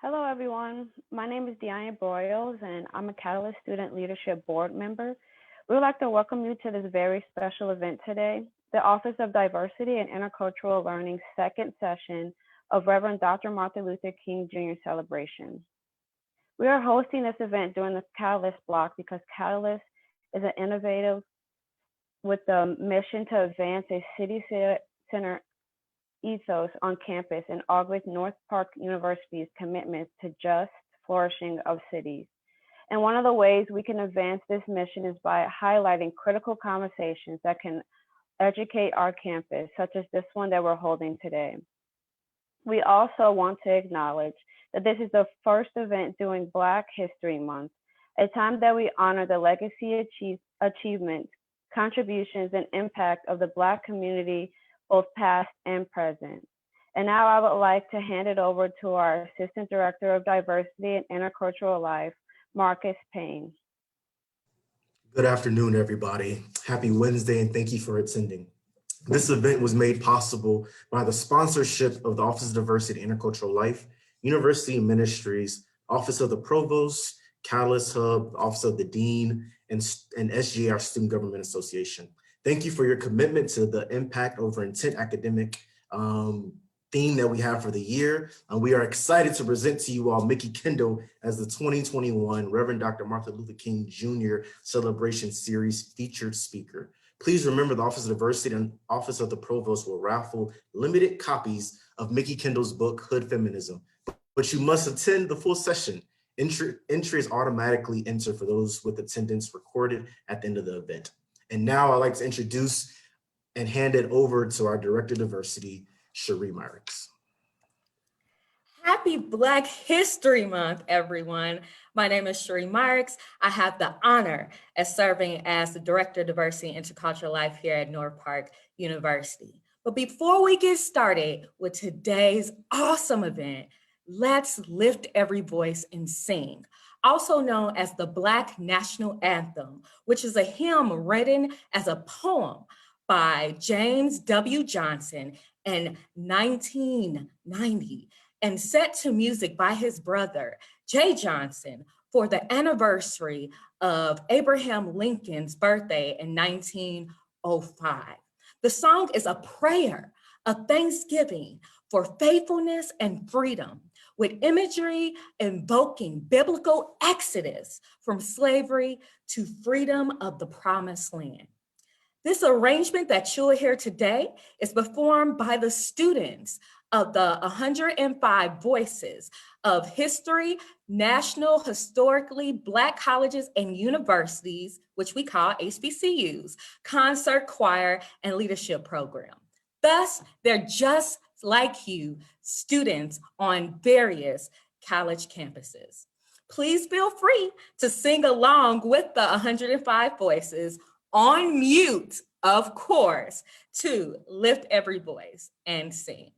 Hello, everyone. My name is Diana Broyles, and I'm a Catalyst Student Leadership Board member. We would like to welcome you to this very special event today, the Office of Diversity and Intercultural Learning's second session of Reverend Dr. Martin Luther King Jr. celebration. We are hosting this event during the Catalyst block because Catalyst is an innovative with the mission to advance a city center ethos on campus and augment North Park University's commitment to just flourishing of cities. And one of the ways we can advance this mission is by highlighting critical conversations that can educate our campus, such as this one that we're holding today. We also want to acknowledge that this is the first event during Black History Month, a time that we honor the legacy, achievements, contributions, and impact of the Black community, both past and present. And now I would like to hand it over to our Assistant Director of Diversity and Intercultural Life, Marcus Payne. Good afternoon, everybody. Happy Wednesday, and thank you for attending. This event was made possible by the sponsorship of the Office of Diversity and Intercultural Life, University Ministries, Office of the Provost, Catalyst Hub, Office of the Dean, and SGR Student Government Association. Thank you for your commitment to the impact over intent academic theme that we have for the year. We are excited to present to you all Mikki Kendall as the 2021 Reverend Dr. Martin Luther King Jr. Celebration Series featured speaker. Please remember the Office of Diversity and Office of the Provost will raffle limited copies of Mikki Kendall's book, Hood Feminism, but you must attend the full session. Entry is automatically entered for those with attendance recorded at the end of the event. And now I'd like to introduce and hand it over to our Director of Diversity, Shirley Chisholm. Happy Black History Month, everyone. My name is Shirley Chisholm. I have the honor of serving as the Director of Diversity and Intercultural Life here at North Park University. But before we get started with today's awesome event, let's lift every voice and sing, also known as the Black National Anthem, which is a hymn written as a poem by James W. Johnson in 1990 and set to music by his brother, Jay Johnson, for the anniversary of Abraham Lincoln's birthday in 1905. The song is a prayer of thanksgiving for faithfulness and freedom, with imagery invoking biblical exodus from slavery to freedom of the promised land. This arrangement that you'll hear today is performed by the students of the 105 Voices of History, National Historically Black Colleges and Universities, which we call HBCUs, Concert Choir and Leadership Program. Thus, they're just like you, students on various college campuses. Please feel free to sing along with the 105 Voices on mute, of course, to lift every voice and sing.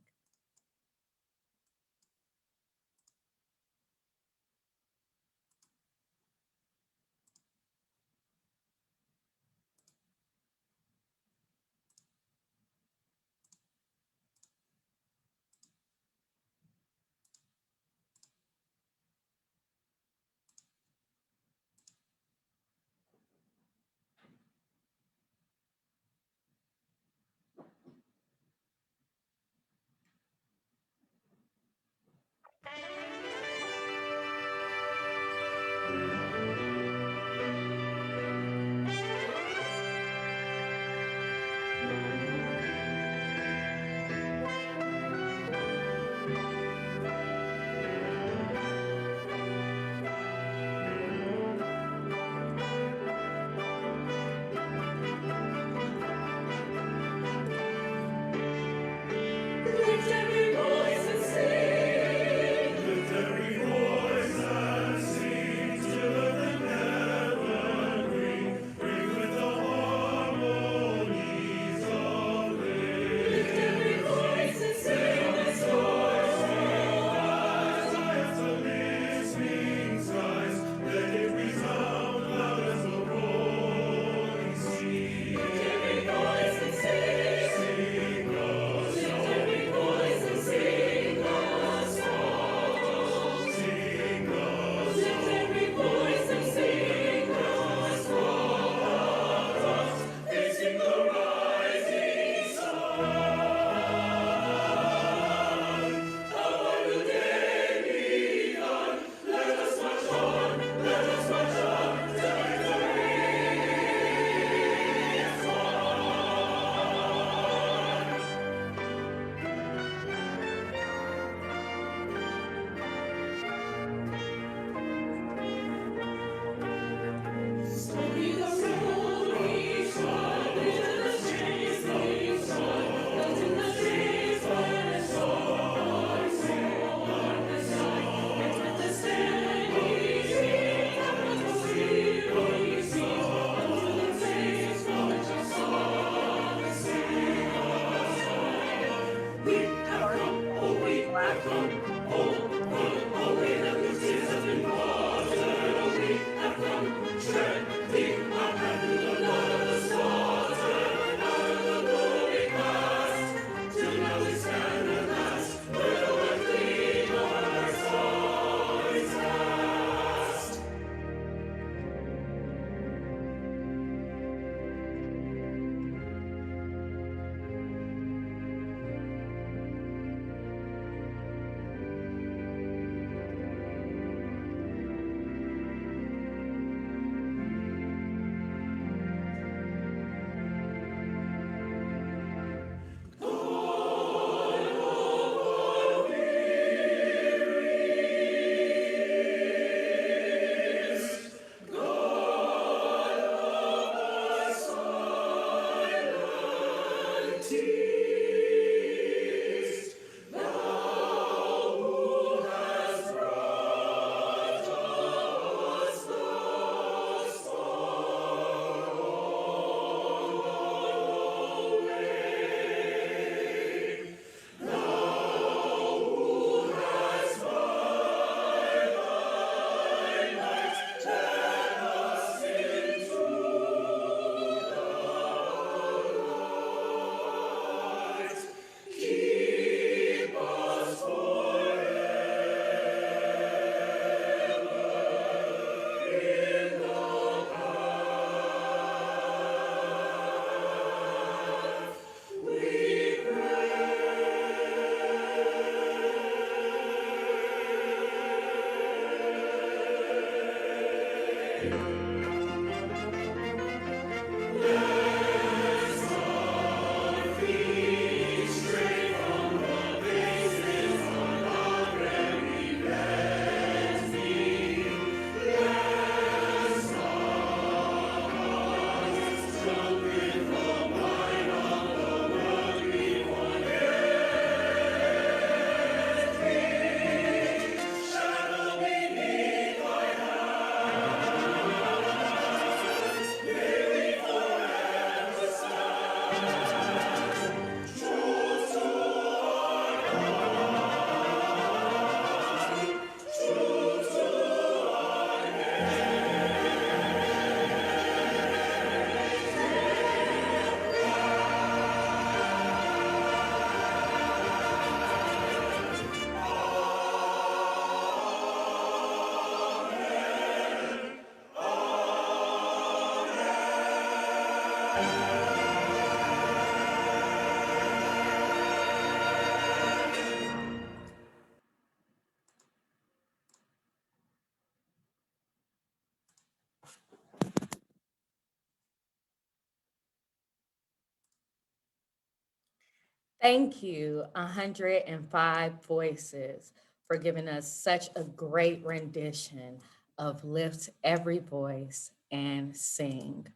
Thank you, 105 Voices, for giving us such a great rendition of Lift Every Voice and Sing.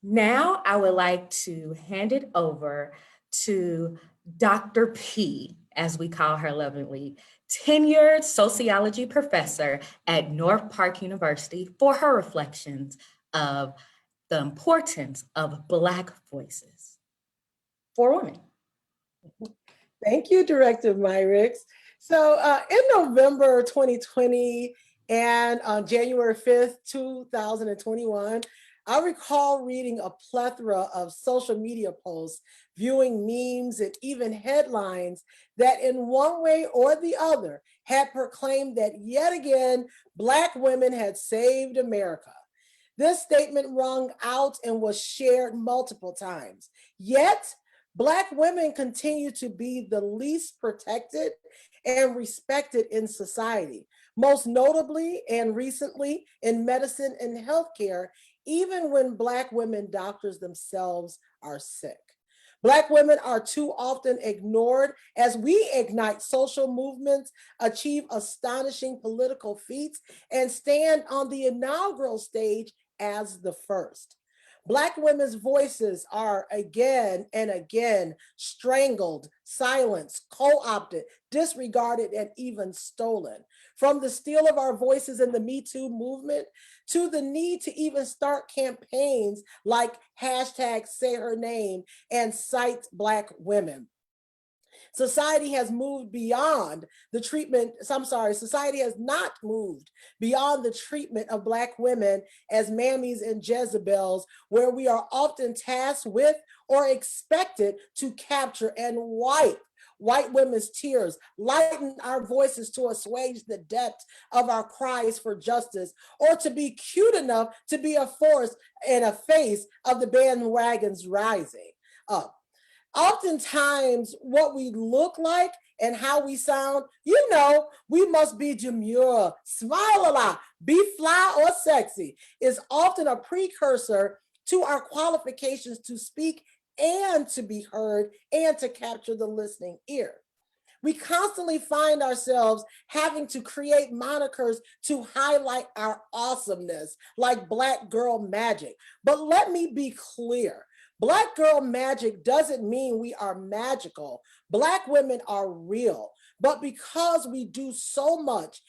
Now I would like to hand it over to Dr. P, as we call her lovingly, tenured sociology professor at North Park University, for her reflections of the importance of Black voices for women. Thank you, Director Myricks. So in November 2020 and on January 5th, 2021, I recall reading a plethora of social media posts, viewing memes and even headlines that in one way or the other had proclaimed that yet again, Black women had saved America. This statement rung out and was shared multiple times. Yet, Black women continue to be the least protected and respected in society, most notably and recently in medicine and healthcare, even when Black women doctors themselves are sick. Black women are too often ignored as we ignite social movements, achieve astonishing political feats, and stand on the inaugural stage as the first. Black women's voices are again and again strangled, silenced, co-opted, disregarded, and even stolen. From the steal of our voices in the Me Too movement to the need to even start campaigns like #SayHerName and Cite Black Women. Society has moved beyond the treatment, society has not moved beyond the treatment of Black women as mammies and Jezebels, where we are often tasked with or expected to capture and wipe white women's tears, lighten our voices to assuage the depth of our cries for justice, or to be cute enough to be a force and a face of the bandwagons rising up. Oftentimes, what we look like and how we sound, we must be demure, smile a lot, be fly or sexy, is often a precursor to our qualifications to speak and to be heard and to capture the listening ear. We constantly find ourselves having to create monikers to highlight our awesomeness, like Black girl magic. But let me be clear. Black girl magic doesn't mean we are magical. Black women are real. But because we do so much,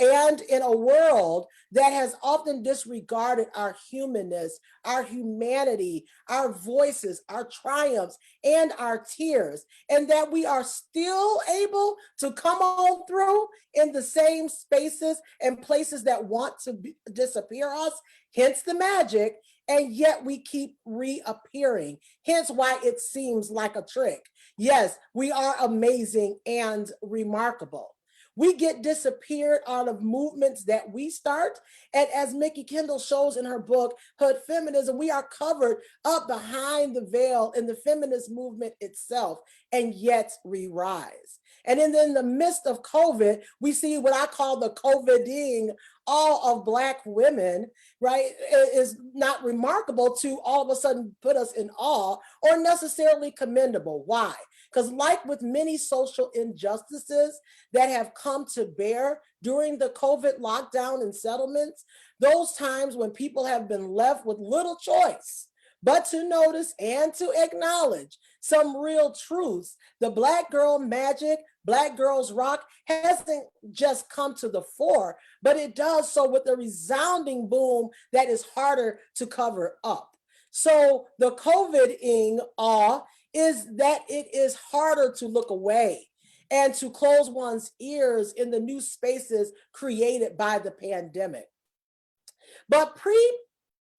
and in a world that has often disregarded our humanness, our humanity, our voices, our triumphs, and our tears, and that we are still able to come on through in the same spaces and places that want to disappear us, hence the magic, and yet we keep reappearing, hence why it seems like a trick. Yes, we are amazing and remarkable. We get disappeared out of movements that we start. And as Mikki Kendall shows in her book, Hood Feminism, we are covered up behind the veil in the feminist movement itself, and yet we rise. And in the midst of COVID, we see what I call the COVIDing all of Black women, right? It is not remarkable to all of a sudden put us in awe or necessarily commendable. Why? Because like with many social injustices that have come to bear during the COVID lockdown and settlements, those times when people have been left with little choice but to notice and to acknowledge some real truths, the Black girl magic, Black girls rock hasn't just come to the fore, but it does so with a resounding boom that is harder to cover up. So the COVIDing awe is that it is harder to look away and to close one's ears in the new spaces created by the pandemic. But pre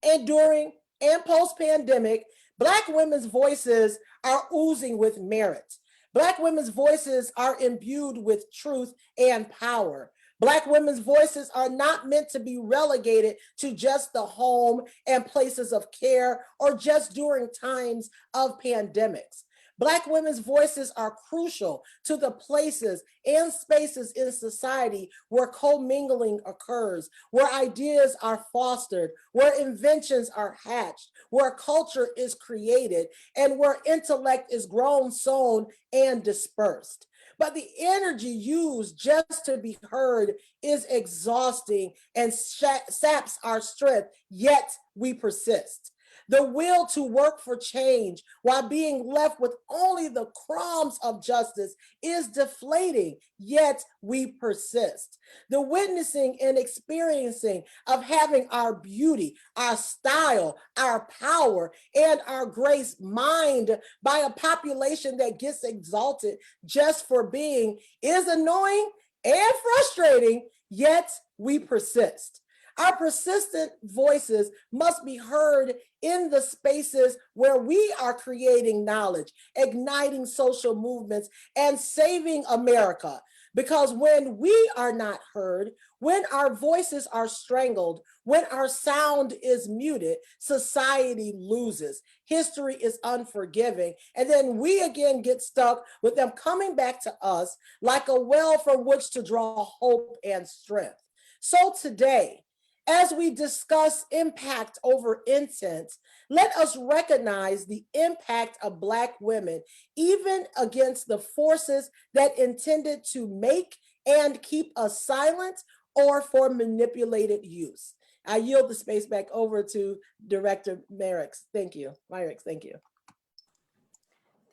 and during and post-pandemic, Black women's voices are oozing with merit. Black women's voices are imbued with truth and power. Black women's voices are not meant to be relegated to just the home and places of care or just during times of pandemics. Black women's voices are crucial to the places and spaces in society where commingling occurs, where ideas are fostered, where inventions are hatched, where culture is created, and where intellect is grown, sown, and dispersed. But the energy used just to be heard is exhausting and saps our strength, yet we persist. The will to work for change while being left with only the crumbs of justice is deflating, yet we persist. The witnessing and experiencing of having our beauty, our style, our power, and our grace mined by a population that gets exalted just for being is annoying and frustrating, yet we persist. Our persistent voices must be heard in the spaces where we are creating knowledge, igniting social movements, and saving America. Because when we are not heard, when our voices are strangled, when our sound is muted, society loses. History is unforgiving. And then we again get stuck with them coming back to us like a well from which to draw hope and strength. So today, as we discuss impact over intent, let us recognize the impact of Black women, even against the forces that intended to make and keep us silent or for manipulated use. I yield the space back over to Director Myrick. Thank you. Myrick, thank you.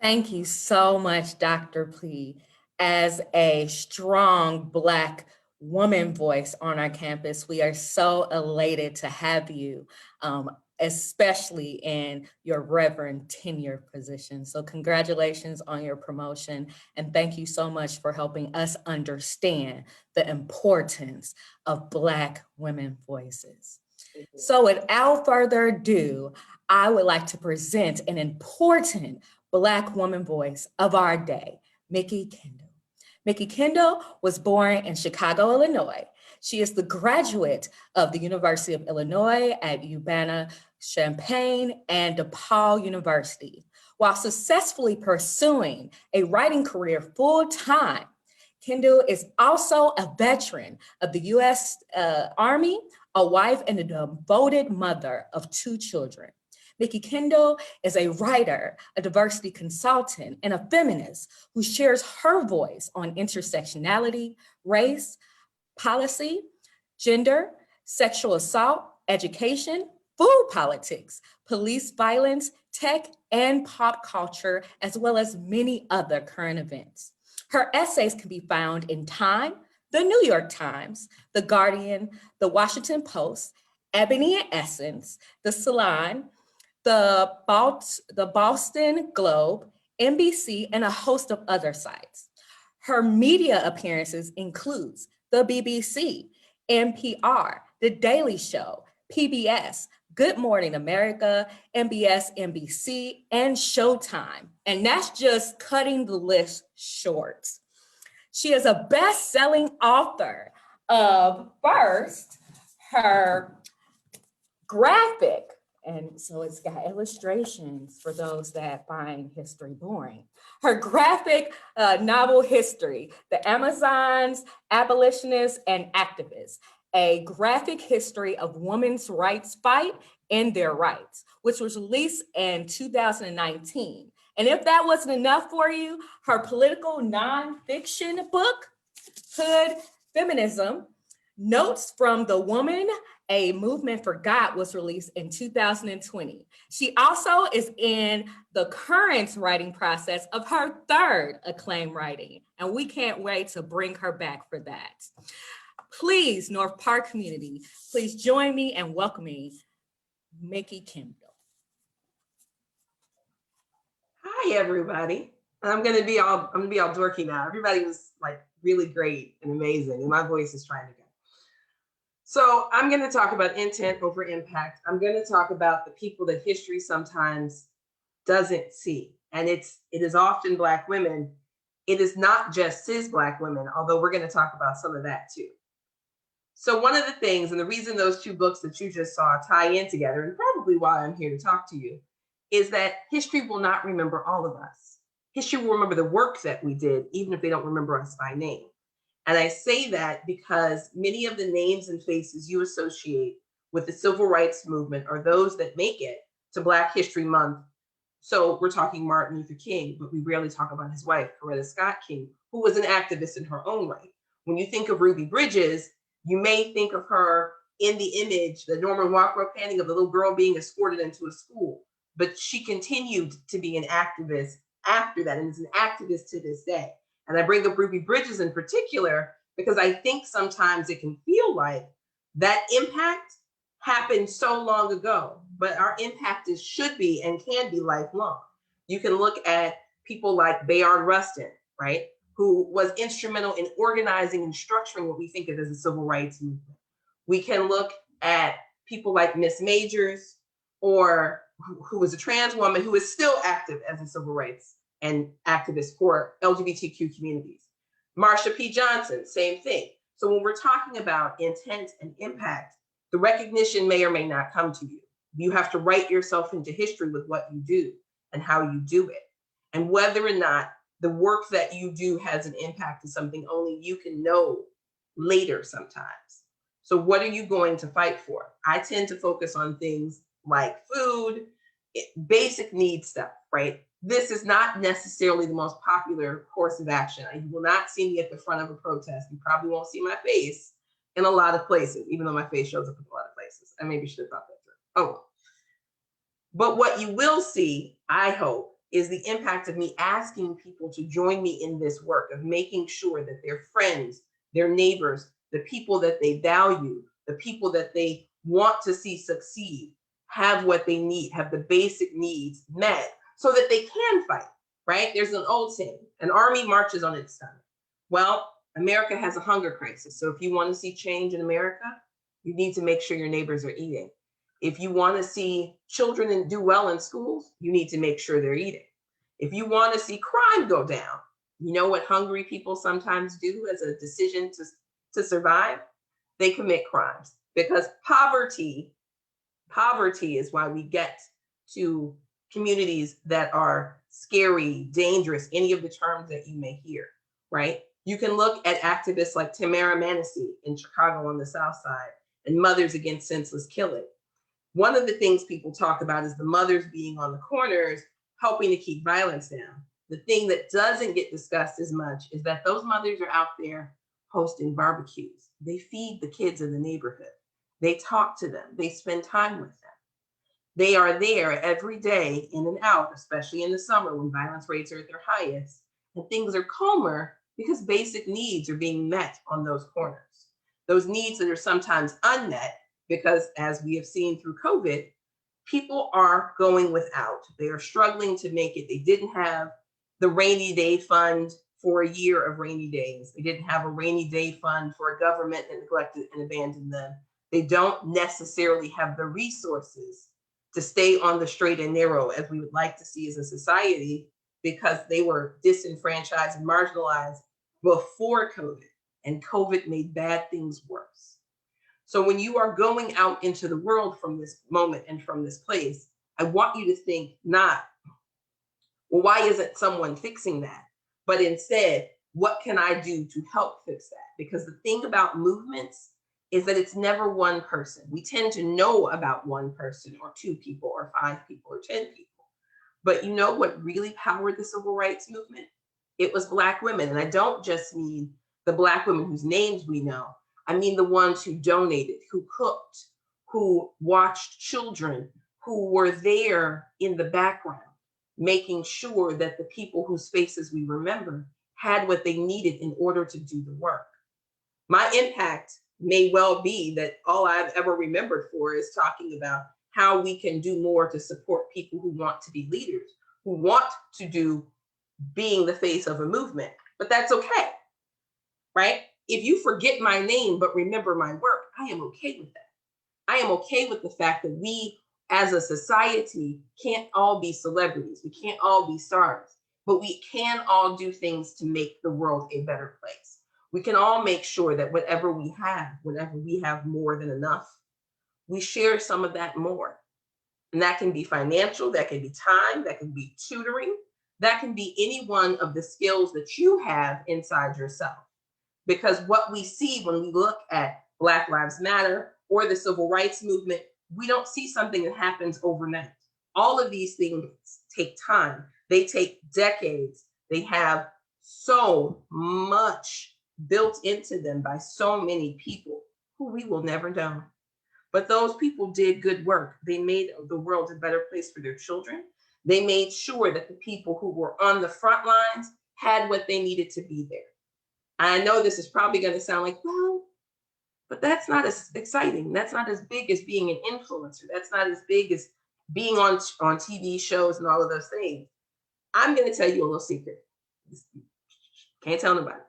Thank you so much, Dr. Plea. As a strong Black woman voice on our campus, we are so elated to have you especially in your Reverend tenure position. So congratulations on your promotion, and thank you so much for helping us understand the importance of Black women voices. So without further ado, I would like to present an important Black woman voice of our day, Mikki Kendall. Mikki Kendall was born in Chicago, Illinois. She is the graduate of the University of Illinois at Urbana-Champaign and DePaul University. While successfully pursuing a writing career full-time, Kendall is also a veteran of the U.S. Army, a wife, and a devoted mother of 2 children. Mikki Kendall is a writer, a diversity consultant, and a feminist who shares her voice on intersectionality, race, policy, gender, sexual assault, education, food politics, police violence, tech, and pop culture, as well as many other current events. Her essays can be found in Time, the New York Times, The Guardian, The Washington Post, Ebony and Essence, The Salon, the Boston Globe, NBC, and a host of other sites. Her media appearances includes the BBC, NPR, The Daily Show, PBS, Good Morning America, NBS, NBC, and Showtime. And that's just cutting the list short. She is a best-selling author of, first, her graphic, and so it's got illustrations for those that find history boring. Her graphic novel History, The Amazons, Abolitionists, and Activists, a graphic history of women's rights fight and their rights, which was released in 2019. And if that wasn't enough for you, her political nonfiction book, Hood Feminism, Notes from the Woman, A Movement Forgot, was released in 2020. She also is in the current writing process of her 3rd acclaimed writing, and we can't wait to bring her back for that. Please, North Park community, please join me in welcoming Mikki Kendall. Hi, everybody. I'm gonna be all dorky now. Everybody was like really great and amazing, and my voice is trying to go. So I'm going to talk about intent over impact. I'm going to talk about the people that history sometimes doesn't see. And it is often Black women. It is not just cis Black women, although we're going to talk about some of that too. So one of the things, and the reason those 2 books that you just saw tie in together, and probably why I'm here to talk to you, is that history will not remember all of us. History will remember the work that we did, even if they don't remember us by name. And I say that because many of the names and faces you associate with the civil rights movement are those that make it to Black History Month. So we're talking Martin Luther King, but we rarely talk about his wife, Coretta Scott King, who was an activist in her own right. When you think of Ruby Bridges, you may think of her in the image, the Norman Rockwell painting of the little girl being escorted into a school, but she continued to be an activist after that and is an activist to this day. And I bring up Ruby Bridges in particular because I think sometimes it can feel like that impact happened so long ago, but our impact should be and can be lifelong. You can look at people like Bayard Rustin, right, who was instrumental in organizing and structuring what we think of as a civil rights movement. We can look at people like Miss Majors, or who was a trans woman who is still active as a civil rights and activist for LGBTQ communities. Marsha P. Johnson, same thing. So when we're talking about intent and impact, the recognition may or may not come to you. You have to write yourself into history with what you do and how you do it. And whether or not the work that you do has an impact is something only you can know later sometimes. So what are you going to fight for? I tend to focus on things like food, basic need stuff, right? This is not necessarily the most popular course of action. You will not see me at the front of a protest. You probably won't see my face in a lot of places, even though my face shows up in a lot of places. I maybe should have thought that through. Oh, well. But what you will see, I hope, is the impact of me asking people to join me in this work of making sure that their friends, their neighbors, the people that they value, the people that they want to see succeed, have what they need, have the basic needs met so that they can fight, right? There's an old saying, an army marches on its stomach. Well, America has a hunger crisis. So if you want to see change in America, you need to make sure your neighbors are eating. If you want to see children do well in schools, you need to make sure they're eating. If you want to see crime go down, you know what hungry people sometimes do as a decision to survive? They commit crimes, because poverty is why we get to communities that are scary, dangerous, any of the terms that you may hear, right? You can look at activists like Tamara Manessy in Chicago on the South Side and Mothers Against Senseless Killing. One of the things people talk about is the mothers being on the corners, helping to keep violence down. The thing that doesn't get discussed as much is that those mothers are out there hosting barbecues. They feed the kids in the neighborhood. They talk to them. They spend time with them. They are there every day, in and out, especially in the summer when violence rates are at their highest and things are calmer, because basic needs are being met on those corners. Those needs that are sometimes unmet because, as we have seen through COVID, people are going without. They are struggling to make it. They didn't have the rainy day fund for a year of rainy days. They didn't have a rainy day fund for a government that neglected and abandoned them. They don't necessarily have the resources to stay on the straight and narrow as we would like to see as a society, because they were disenfranchised and marginalized before COVID, and COVID made bad things worse. So when you are going out into the world from this moment and from this place, I want you to think not, well, why isn't someone fixing that? But instead, what can I do to help fix that? Because the thing about movements is that it's never one person. We tend to know about one person or two people or 5 people or 10 people. But you know what really powered the civil rights movement? It was Black women. And I don't just mean the Black women whose names we know. I mean the ones who donated, who cooked, who watched children, who were there in the background, making sure that the people whose faces we remember had what they needed in order to do the work. My impact may well be that all I've ever remembered for is talking about how we can do more to support people who want to be leaders, who want to do being the face of a movement, but that's okay, right? If you forget my name, but remember my work, I am okay with that. I am okay with the fact that we as a society can't all be celebrities. We can't all be stars, but we can all do things to make the world a better place. We can all make sure that whatever we have more than enough, we share some of that more. And that can be financial, that can be time, that can be tutoring, that can be any one of the skills that you have inside yourself. Because what we see when we look at Black Lives Matter or the civil rights movement, we don't see something that happens overnight. All of these things take time. They take decades. They have so much built into them by so many people who we will never know. But those people did good work. They made the world a better place for their children. They made sure that the people who were on the front lines had what they needed to be there. I know this is probably going to sound like, well, but that's not as exciting. That's not as big as being an influencer. That's not as big as being on TV shows and all of those things. I'm going to tell you a little secret. Can't tell nobody.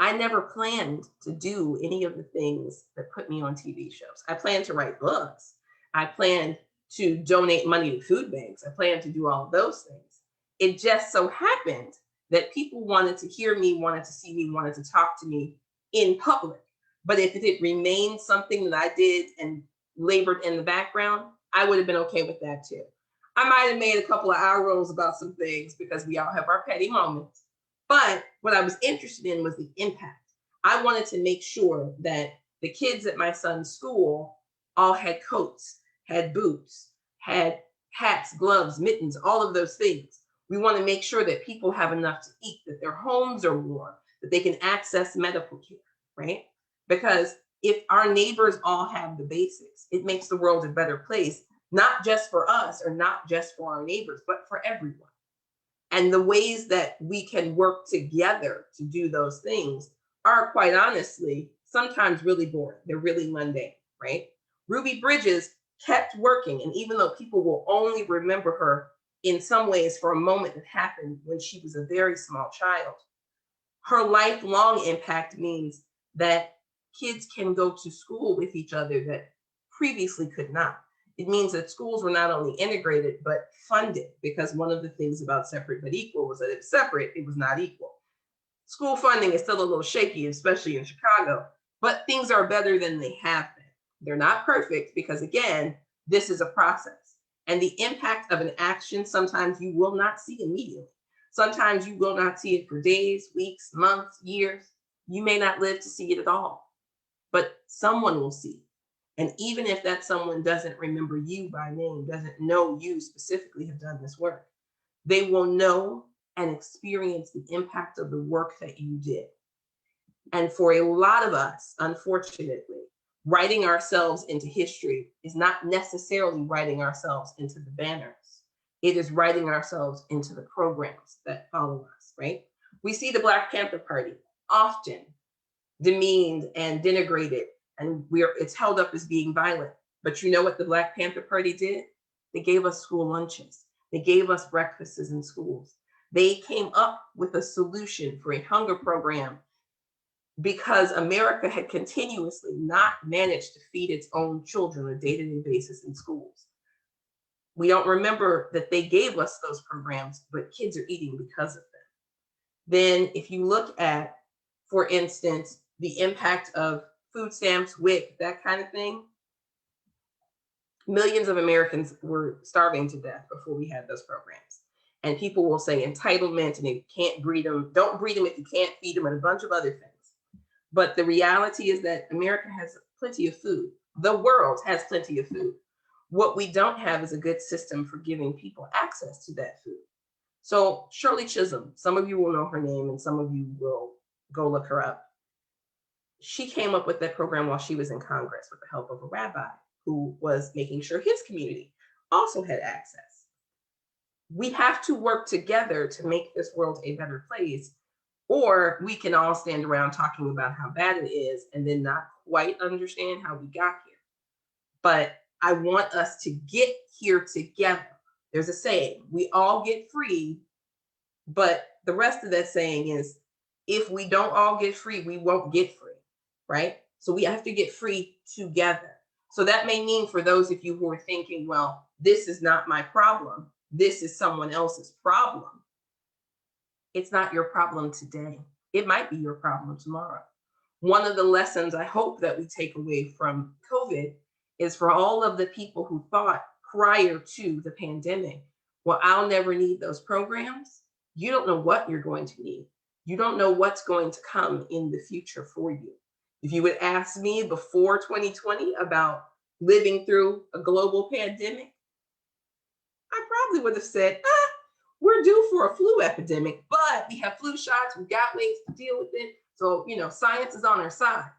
I never planned to do any of the things that put me on TV shows. I planned to write books. I planned to donate money to food banks. I planned to do all of those things. It just so happened that people wanted to hear me, wanted to see me, wanted to talk to me in public. But if it remained something that I did and labored in the background, I would have been okay with that too. I might have made a couple of eye rolls about some things because we all have our petty moments. But what I was interested in was the impact. I wanted to make sure that the kids at my son's school all had coats, had boots, had hats, gloves, mittens, all of those things. We want to make sure that people have enough to eat, that their homes are warm, that they can access medical care, right? Because if our neighbors all have the basics, it makes the world a better place, not just for us or not just for our neighbors, but for everyone. And the ways that we can work together to do those things are, quite honestly, sometimes really boring. They're really mundane, right? Ruby Bridges kept working. And even though people will only remember her in some ways for a moment that happened when she was a very small child, her lifelong impact means that kids can go to school with each other that previously could not. It means that schools were not only integrated, but funded, because one of the things about separate but equal was that if separate, it was not equal. School funding is still a little shaky, especially in Chicago, but things are better than they have been. They're not perfect because, again, this is a process. And the impact of an action, sometimes you will not see immediately. Sometimes you will not see it for days, weeks, months, years. You may not live to see it at all, but someone will see. And even if that someone doesn't remember you by name, doesn't know you specifically have done this work, they will know and experience the impact of the work that you did. And for a lot of us, unfortunately, writing ourselves into history is not necessarily writing ourselves into the banners. It is writing ourselves into the programs that follow us, right? We see the Black Panther Party often demeaned and denigrated, and it's held up as being violent. But you know what the Black Panther Party did? They gave us school lunches. They gave us breakfasts in schools. They came up with a solution for a hunger program because America had continuously not managed to feed its own children on a day-to-day basis in schools. We don't remember that they gave us those programs, but kids are eating because of them. Then if you look at, for instance, the impact of food stamps, WIC, that kind of thing, millions of Americans were starving to death before we had those programs. And people will say entitlement and you can't breed them, don't breed them if you can't feed them, and a bunch of other things. But the reality is that America has plenty of food. The world has plenty of food. What we don't have is a good system for giving people access to that food. So Shirley Chisholm, some of you will know her name and some of you will go look her up. She came up with that program while she was in Congress with the help of a rabbi who was making sure his community also had access. We have to work together to make this world a better place, or we can all stand around talking about how bad it is and then not quite understand how we got here. But I want us to get here together. There's a saying, we all get free, but the rest of that saying is, if we don't all get free, we won't get free, right? So we have to get free together. So that may mean for those of you who are thinking, well, this is not my problem, this is someone else's problem. It's not your problem today. It might be your problem tomorrow. One of the lessons I hope that we take away from COVID is for all of the people who thought prior to the pandemic, well, I'll never need those programs. You don't know what you're going to need. You don't know what's going to come in the future for you. If you would ask me before 2020 about living through a global pandemic, I probably would have said, we're due for a flu epidemic, but we have flu shots, we've got ways to deal with it. So, science is on our side.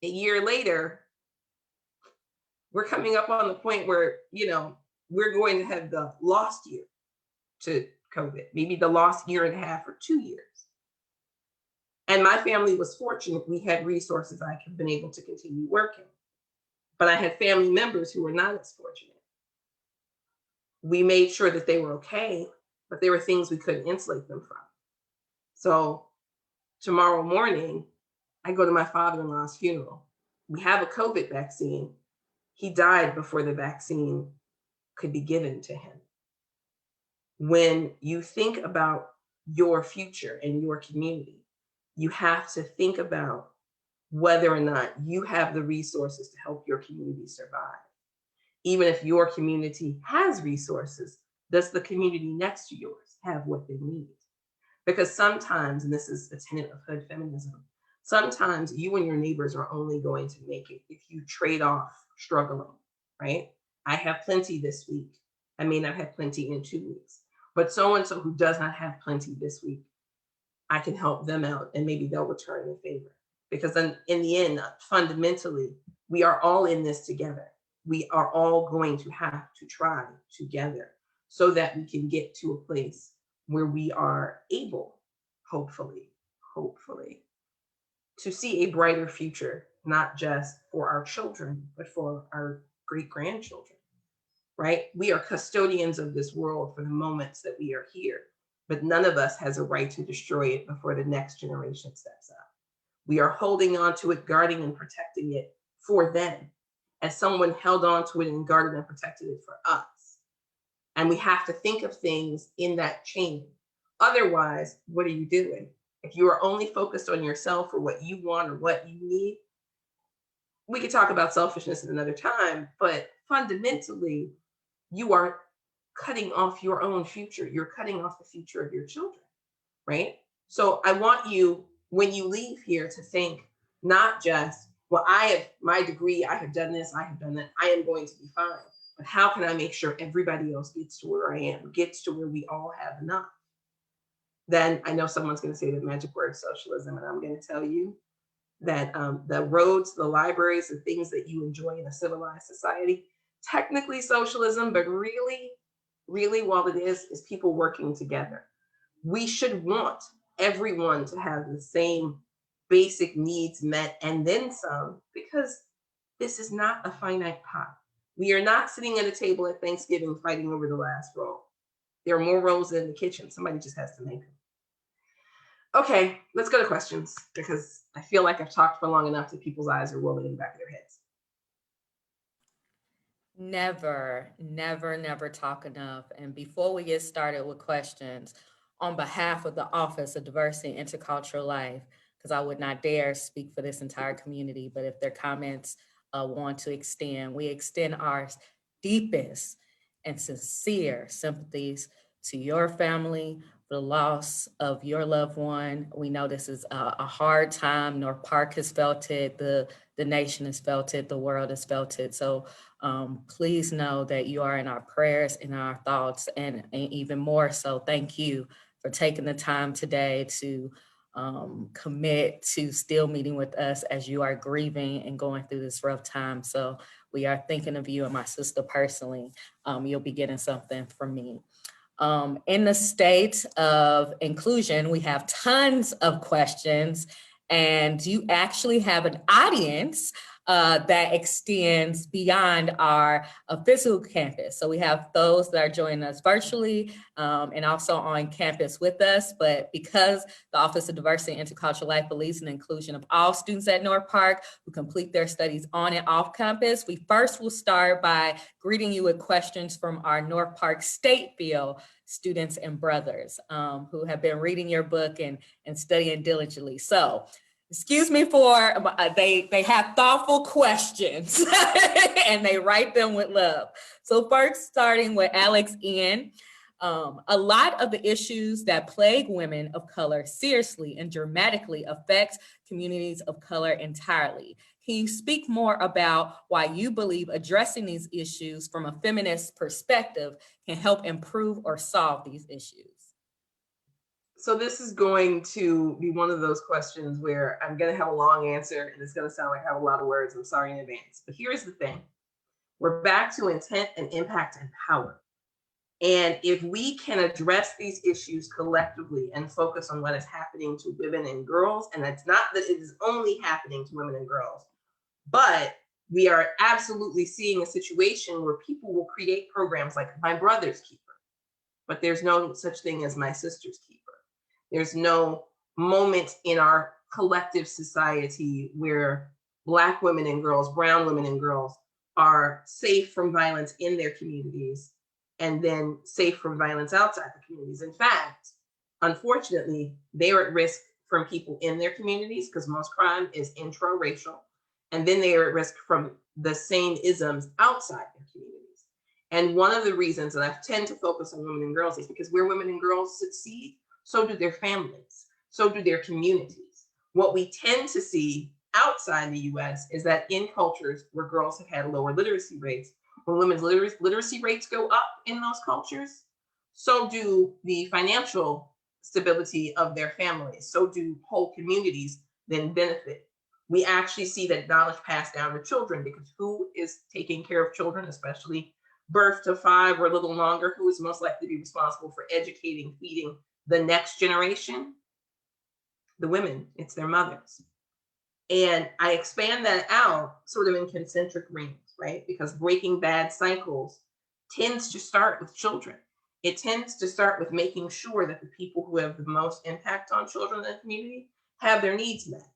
A year later, we're coming up on the point where, we're going to have the lost year to COVID, maybe the lost year and a half or 2 years. And my family was fortunate. We had resources. I have been able to continue working. But I had family members who were not as fortunate. We made sure that they were okay, but there were things we couldn't insulate them from. So tomorrow morning, I go to my father-in-law's funeral. We have a COVID vaccine. He died before the vaccine could be given to him. When you think about your future and your community, you have to think about whether or not you have the resources to help your community survive. Even if your community has resources, does the community next to yours have what they need? Because sometimes, and this is a tenet of Hood Feminism, sometimes you and your neighbors are only going to make it if you trade off struggling, right? I have plenty this week. I may not have plenty in 2 weeks, but so-and-so who does not have plenty this week, I can help them out and maybe they'll return the favor. Because then in the end, fundamentally, we are all in this together. We are all going to have to try together so that we can get to a place where we are able, hopefully, to see a brighter future, not just for our children, but for our great-grandchildren, right? We are custodians of this world for the moments that we are here, but none of us has a right to destroy it before the next generation steps up. We are holding on to it, guarding and protecting it for them, as someone held on to it and guarded and protected it for us. And we have to think of things in that chain. Otherwise, what are you doing? If you are only focused on yourself or what you want or what you need, we could talk about selfishness at another time, but fundamentally, you are cutting off your own future. You're cutting off the future of your children, right? So I want you, when you leave here, to think not just, well, I have my degree, I have done this, I have done that, I am going to be fine. But how can I make sure everybody else gets to where I am, gets to where we all have enough? Then I know someone's going to say the magic word socialism, and I'm going to tell you that the roads, the libraries, the things that you enjoy in a civilized society, technically socialism, but really, really what it is people working together. We should want everyone to have the same basic needs met and then some, because this is not a finite pot. We are not sitting at a table at Thanksgiving fighting over the last roll. There are more rolls in the kitchen. Somebody just has to make them. Okay, let's go to questions, because I feel like I've talked for long enough that people's eyes are rolling in the back of their heads. Never, never, never talk enough. And before we get started with questions, on behalf of the Office of Diversity and Intercultural Life, because I would not dare speak for this entire community, but if their comments want to extend, we extend our deepest and sincere sympathies to your family for the loss of your loved one. We know this is a hard time. North Park has felt it, the nation has felt it, the world has felt it. So please know that you are in our prayers, in our thoughts, and even more so, thank you for taking the time today to commit to still meeting with us as you are grieving and going through this rough time. So we are thinking of you and my sister personally. You'll be getting something from me. In the state of inclusion, we have tons of questions, and you actually have an audience that extends beyond our physical campus. So we have those that are joining us virtually and also on campus with us. But because the Office of Diversity and Intercultural Life believes in the inclusion of all students at North Park who complete their studies on and off campus, we first will start by greeting you with questions from our North Park State Field students and brothers who have been reading your book and studying diligently. So excuse me for, they have thoughtful questions and they write them with love. So first, starting with Alex N. A lot of the issues that plague women of color seriously and dramatically affect communities of color entirely. Can you speak more about why you believe addressing these issues from a feminist perspective can help improve or solve these issues? So this is going to be one of those questions where I'm going to have a long answer and it's going to sound like I have a lot of words. I'm sorry in advance. But here's the thing. We're back to intent and impact and power. And if we can address these issues collectively and focus on what is happening to women and girls, and it's not that it is only happening to women and girls, but we are absolutely seeing a situation where people will create programs like My Brother's Keeper, but there's no such thing as My Sister's Keeper. There's no moment in our collective society where Black women and girls, brown women and girls are safe from violence in their communities and then safe from violence outside the communities. In fact, unfortunately, they are at risk from people in their communities because most crime is intra-racial. And then they are at risk from the same isms outside their communities. And one of the reasons that I tend to focus on women and girls is because where women and girls succeed, so do their families, so do their communities. What we tend to see outside the US is that in cultures where girls have had lower literacy rates, when women's literacy rates go up in those cultures, so do the financial stability of their families, so do whole communities then benefit. We actually see that knowledge passed down to children, because who is taking care of children, especially birth to 5 or a little longer? Who is most likely to be responsible for educating, feeding the next generation? The women, it's their mothers. And I expand that out sort of in concentric rings. right? Because breaking bad cycles tends to start with children. It tends to start with making sure that the people who have the most impact on children in the community have their needs met.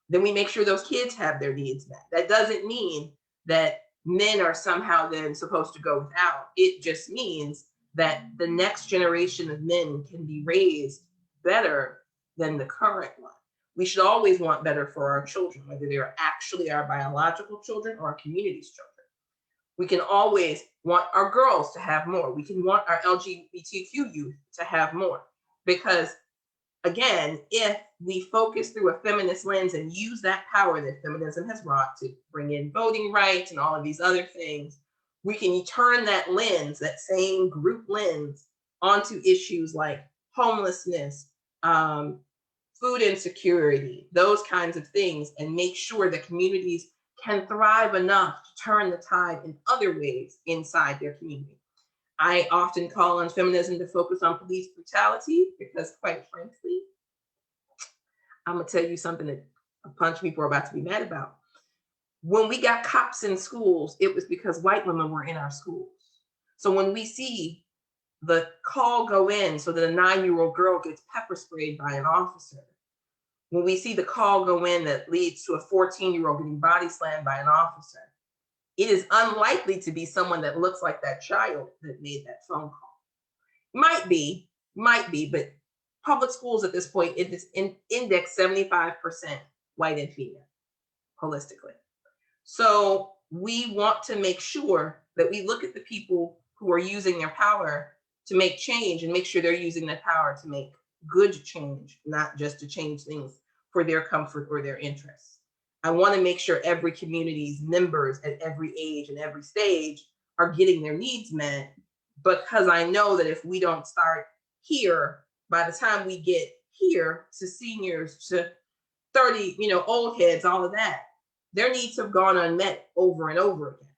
Then we make sure those kids have their needs met. That doesn't mean that men are somehow then supposed to go without. It just means that the next generation of men can be raised better than the current one. We should always want better for our children, whether they are actually our biological children or our community's children. We can always want our girls to have more. We can want our LGBTQ youth to have more. Because again, if we focus through a feminist lens and use that power that feminism has wrought to bring in voting rights and all of these other things, we can turn that lens, that same group lens, onto issues like homelessness, food insecurity, those kinds of things, and make sure that communities can thrive enough to turn the tide in other ways inside their community. I often call on feminism to focus on police brutality because, quite frankly, I'm gonna tell you something that a bunch of people are about to be mad about. When we got cops in schools, it was because white women were in our schools. So when we see the call go in so that a 9-year-old girl gets pepper sprayed by an officer, when we see the call go in that leads to a 14-year-old getting body slammed by an officer, it is unlikely to be someone that looks like that child that made that phone call. Might be, but public schools at this point, it is index 75% white and female, holistically. So we want to make sure that we look at the people who are using their power to make change and make sure they're using that power to make good change, not just to change things for their comfort or their interests. I want to make sure every community's members at every age and every stage are getting their needs met, because I know that if we don't start here, by the time we get here to seniors, to 30, old heads, all of that, their needs have gone unmet over and over again.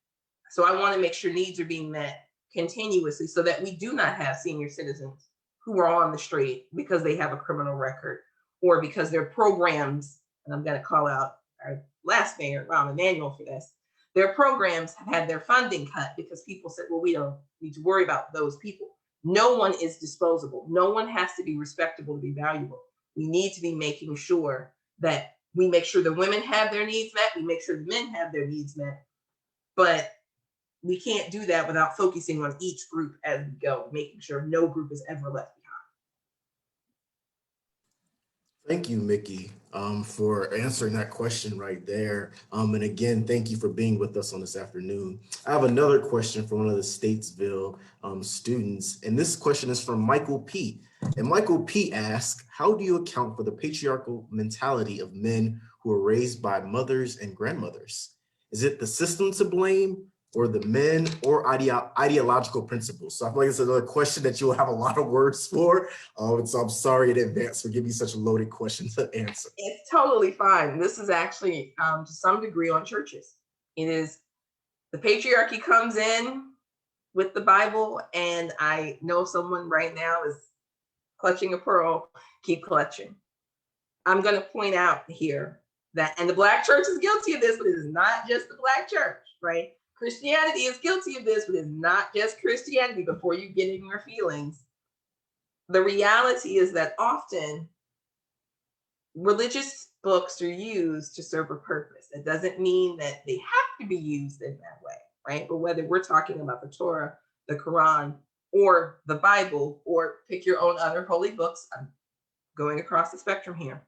So I want to make sure needs are being met continuously so that we do not have senior citizens who are on the street because they have a criminal record or because their programs, and I'm going to call out our last mayor, Rahm Emanuel, for this, their programs have had their funding cut because people said, well, we don't need to worry about those people. No one is disposable. No one has to be respectable to be valuable. We need to be making sure that we make sure the women have their needs met, we make sure the men have their needs met, but we can't do that without focusing on each group as we go, making sure no group is ever left behind. Thank you, Mikki, for answering that question right there. And again, thank you for being with us on this afternoon. I have another question from one of the Statesville students, and this question is from Michael P. And Michael P. asks, how do you account for the patriarchal mentality of men who are raised by mothers and grandmothers? Is it the system to blame, or the men, or ideological principles? So I feel like it's another question that you'll have a lot of words for. So I'm sorry in advance for giving you such a loaded question to answer. It's totally fine. This is actually to some degree on churches. It is, the patriarchy comes in with the Bible, and I know someone right now is clutching a pearl. Keep clutching. I'm going to point out here that, and the Black church is guilty of this, but it is not just the Black church, right? Christianity is guilty of this, but it's not just Christianity. Before you get in your feelings, the reality is that often religious books are used to serve a purpose. It doesn't mean that they have to be used in that way, right? But whether we're talking about the Torah, the Quran, or the Bible, or pick your own other holy books, I'm going across the spectrum here,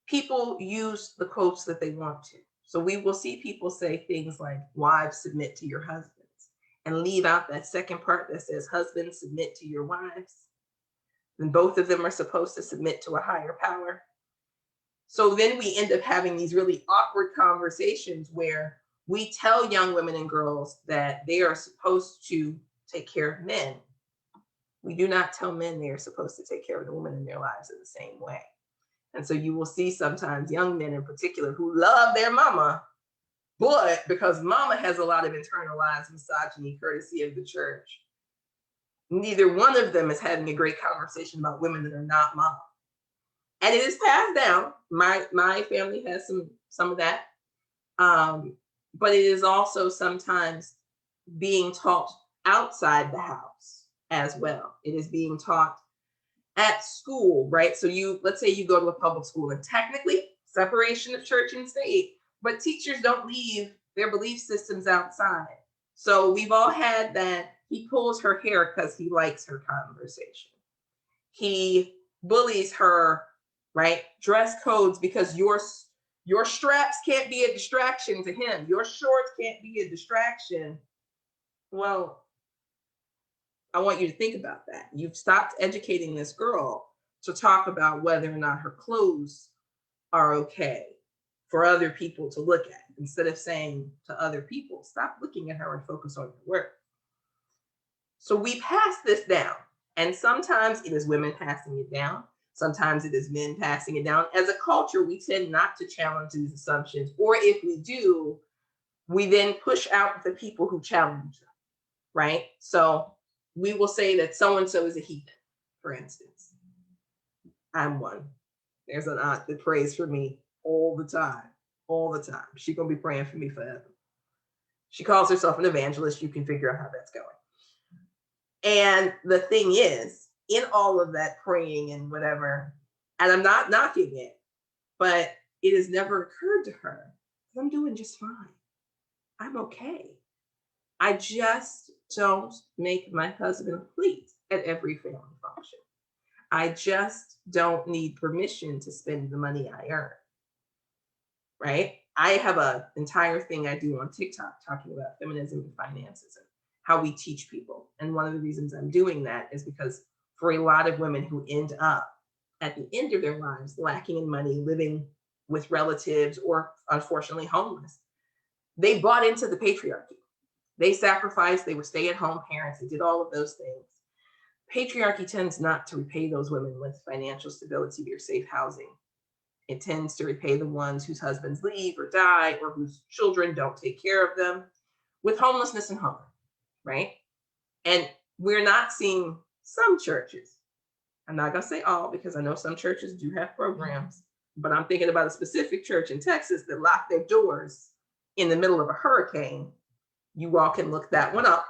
people use the quotes that they want to. So we will see people say things like, wives, submit to your husbands, and leave out that second part that says, husbands, submit to your wives. Then both of them are supposed to submit to a higher power. So then we end up having these really awkward conversations where we tell young women and girls that they are supposed to take care of men. We do not tell men they are supposed to take care of the women in their lives in the same way. And so you will see sometimes young men in particular who love their mama, but because mama has a lot of internalized misogyny courtesy of the church, neither one of them is having a great conversation about women that are not mama. And it is passed down. My family has some of that. but it is also sometimes being taught outside the house as well. It is being taught at school, right? So let's say you go to a public school, and technically separation of church and state, but teachers don't leave their belief systems outside. So we've all had that. He pulls her hair because he likes her conversation. He bullies her, right? Dress codes because your straps can't be a distraction to him. Your shorts can't be a distraction. Well, I want you to think about that. You've stopped educating this girl to talk about whether or not her clothes are okay for other people to look at, instead of saying to other people, stop looking at her and focus on your work. So we pass this down, and sometimes it is women passing it down. Sometimes it is men passing it down. As a culture, we tend not to challenge these assumptions, or if we do, we then push out the people who challenge them, right? So we will say that so-and-so is a heathen, for instance. I'm one. There's an aunt that prays for me all the time. She's gonna be praying for me forever. She calls herself an evangelist. You can figure out how that's going. And the thing is, in all of that praying and whatever, and I'm not knocking it, but it has never occurred to her, I'm doing just fine. I'm okay. I just don't make my husband pleased at every family function. I just don't need permission to spend the money I earn, right? I have an entire thing I do on TikTok talking about feminism and finances and how we teach people. And one of the reasons I'm doing that is because for a lot of women who end up at the end of their lives lacking in money, living with relatives, or unfortunately homeless, they bought into the patriarchy. They sacrificed, they were stay-at-home parents, they did all of those things. Patriarchy tends not to repay those women with financial stability or safe housing. It tends to repay the ones whose husbands leave or die, or whose children don't take care of them, with homelessness and hunger, right? And we're not seeing some churches, I'm not gonna say all, because I know some churches do have programs, but I'm thinking about a specific church in Texas that locked their doors in the middle of a hurricane. You all can look that one up.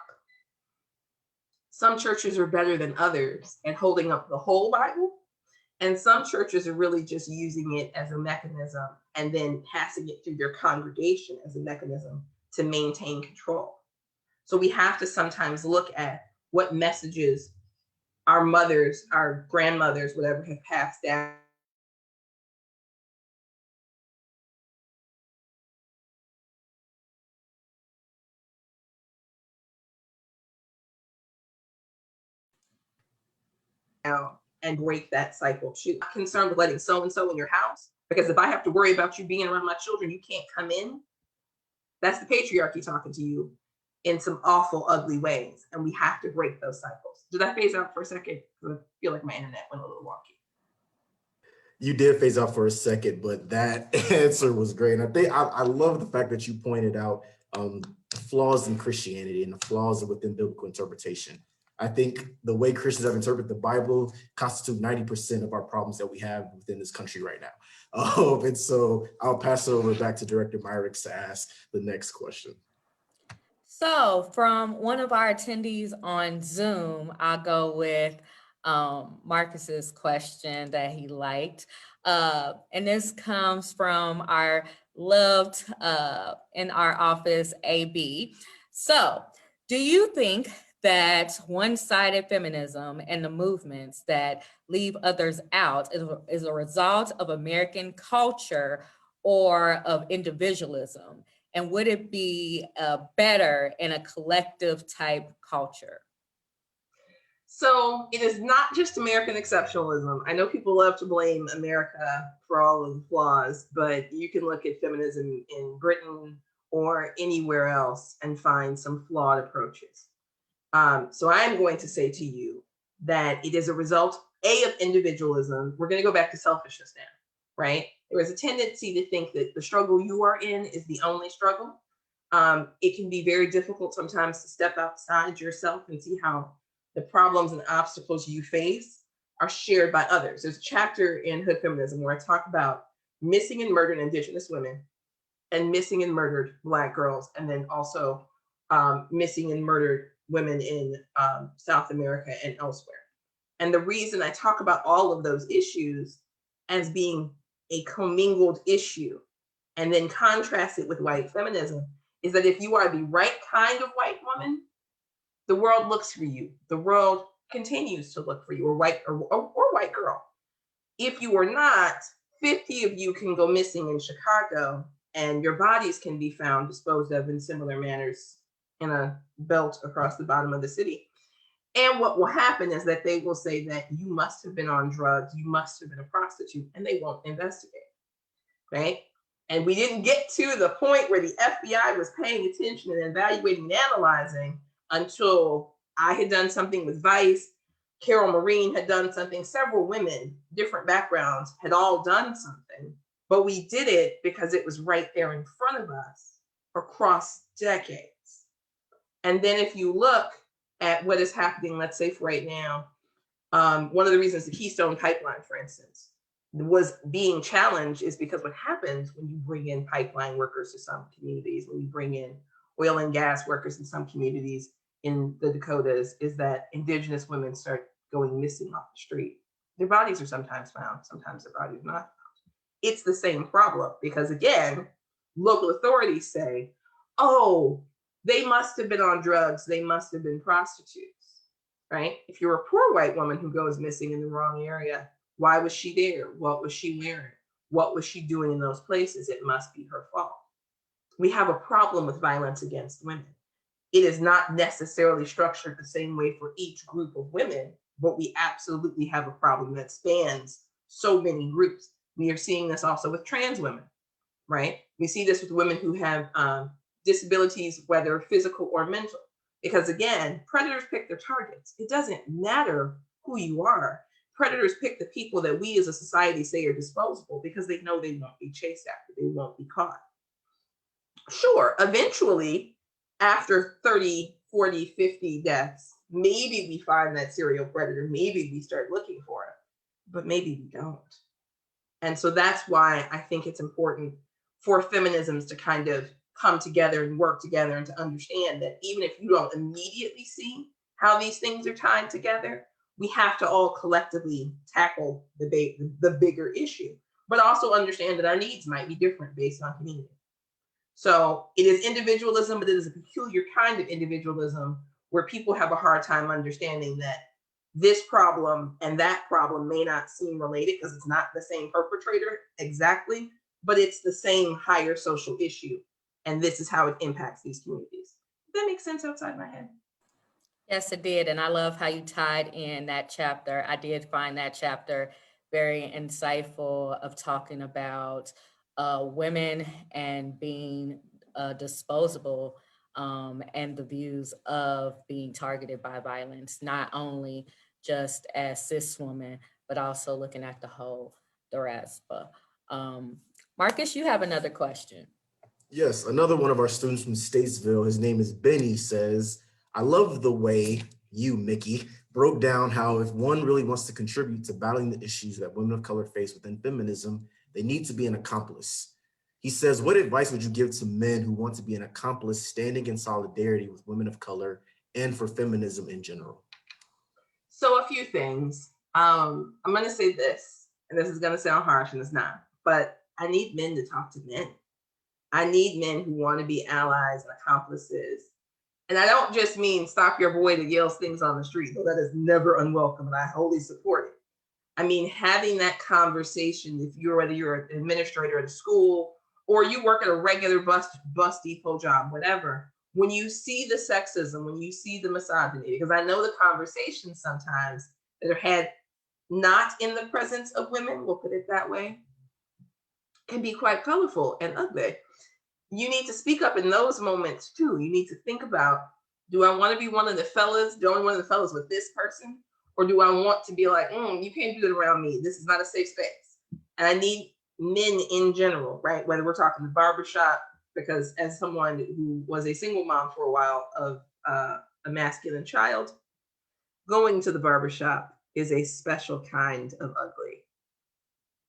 Some churches are better than others at holding up the whole Bible, and some churches are really just using it as a mechanism and then passing it through their congregation as a mechanism to maintain control. So we have to sometimes look at what messages our mothers, our grandmothers, whatever, have passed down. And break that cycle too. I'm concerned with letting so-and-so in your house, because if I have to worry about you being around my children, you can't come in. That's the patriarchy talking to you in some awful, ugly ways. And we have to break those cycles. Did I phase out for a second? I feel like my internet went a little wonky. You did phase out for a second, but that answer was great. And I think I love the fact that you pointed out flaws in Christianity and the flaws within biblical interpretation. I think the way Christians have interpreted the Bible constitute 90% of our problems that we have within this country right now. And so I'll pass it over back to Director Myricks to ask the next question. So from one of our attendees on Zoom, I'll go with Marcus's question that he liked. And this comes from our loved in our office, AB. So do you think that one-sided feminism and the movements that leave others out is a result of American culture or of individualism? And would it be better in a collective type culture? So it is not just American exceptionalism. I know people love to blame America for all of the flaws, but you can look at feminism in Britain or anywhere else and find some flawed approaches. So I'm going to say to you that it is a result, A, of individualism. We're going to go back to selfishness now, right? There is a tendency to think that the struggle you are in is the only struggle. It can be very difficult sometimes to step outside yourself and see how the problems and obstacles you face are shared by others. There's a chapter in Hood Feminism where I talk about missing and murdered Indigenous women and missing and murdered Black girls, and then also missing and murdered women in South America and elsewhere. And the reason I talk about all of those issues as being a commingled issue and then contrast it with white feminism is that if you are the right kind of white woman, the world looks for you. The world continues to look for you, or white girl. If you are not, 50 of you can go missing in Chicago, and your bodies can be found disposed of in similar manners in a belt across the bottom of the city. And what will happen is that they will say that you must have been on drugs, you must have been a prostitute, and they won't investigate, right? And we didn't get to the point where the FBI was paying attention and evaluating and analyzing until I had done something with Vice, Carol Marine had done something, several women, different backgrounds, had all done something, but we did it because it was right there in front of us across decades. And then if you look at what is happening, let's say for right now, one of the reasons the Keystone Pipeline, for instance, was being challenged is because what happens when you bring in pipeline workers to some communities, when you bring in oil and gas workers in some communities in the Dakotas, is that Indigenous women start going missing off the street. Their bodies are sometimes found, sometimes their bodies are not found. It's the same problem because, again, local authorities say, oh, they must have been on drugs, they must have been prostitutes, right? If you're a poor white woman who goes missing in the wrong area, why was she there? What was she wearing? What was she doing in those places? It must be her fault. We have a problem with violence against women. It is not necessarily structured the same way for each group of women, but we absolutely have a problem that spans so many groups. We are seeing this also with trans women, right? We see this with women who have disabilities, whether physical or mental, because again, predators pick their targets. It doesn't matter who you are. Predators pick the people that we as a society say are disposable because they know they won't be chased after, they won't be caught. Sure, eventually, after 30, 40, 50 deaths, maybe we find that serial predator, maybe we start looking for it, but maybe we don't. And so that's why I think it's important for feminisms to kind of come together and work together and to understand that even if you don't immediately see how these things are tied together, we have to all collectively tackle the bigger issue, but also understand that our needs might be different based on community. So it is individualism, but it is a peculiar kind of individualism where people have a hard time understanding that this problem and that problem may not seem related because it's not the same perpetrator exactly, but it's the same higher social issue. And this is how it impacts these communities. Does that make sense outside my head? Yes, it did. And I love how you tied in that chapter. I did find that chapter very insightful of talking about women and being disposable and the views of being targeted by violence, not only just as cis women, but also looking at the whole diaspora. Marcus, you have another question. Yes, another one of our students from Statesville, his name is Benny, says, I love the way you, Mikki, broke down how if one really wants to contribute to battling the issues that women of color face within feminism, they need to be an accomplice. He says, what advice would you give to men who want to be an accomplice standing in solidarity with women of color and for feminism in general? So a few things. I'm going to say this, and this is going to sound harsh, and it's not, but I need men to talk to men. I need men who want to be allies and accomplices. And I don't just mean stop your boy that yells things on the street, though that is never unwelcome, and I wholly support it. I mean, having that conversation, whether you're an administrator at a school or you work at a regular bus depot job, whatever, when you see the sexism, when you see the misogyny, because I know the conversations sometimes that are had not in the presence of women, we'll put it that way, can be quite colorful and ugly. You need to speak up in those moments too. You need to think about, do I want to be one of the fellas, the only one of the fellas with this person? Or do I want to be like, you can't do that around me. This is not a safe space. And I need men in general, right? Whether we're talking the barbershop, because as someone who was a single mom for a while of a masculine child, going to the barbershop is a special kind of ugly.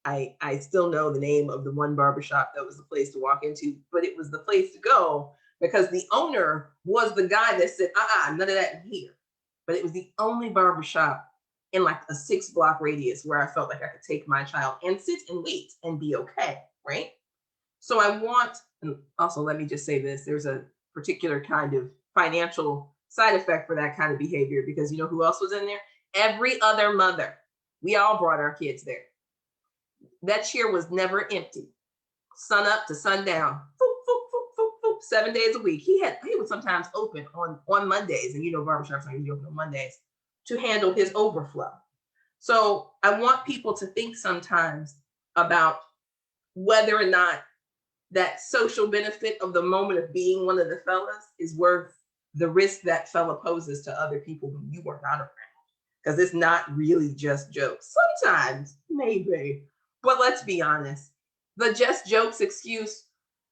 I still know the name of the one barbershop that was the place to walk into, but it was the place to go because the owner was the guy that said, none of that in here. But it was the only barbershop in like a 6-block radius where I felt like I could take my child and sit and wait and be okay, right? So I want, and also let me just say this, there's a particular kind of financial side effect for that kind of behavior because you know who else was in there? Every other mother. We all brought our kids there. That chair was never empty. Sun up to sundown, 7 days a week. He would sometimes open on Mondays, and you know barbershops are usually open on Mondays to handle his overflow. So I want people to think sometimes about whether or not that social benefit of the moment of being one of the fellas is worth the risk that fella poses to other people when you are not around. Because it's not really just jokes. Sometimes, maybe. But let's be honest. The just jokes excuse,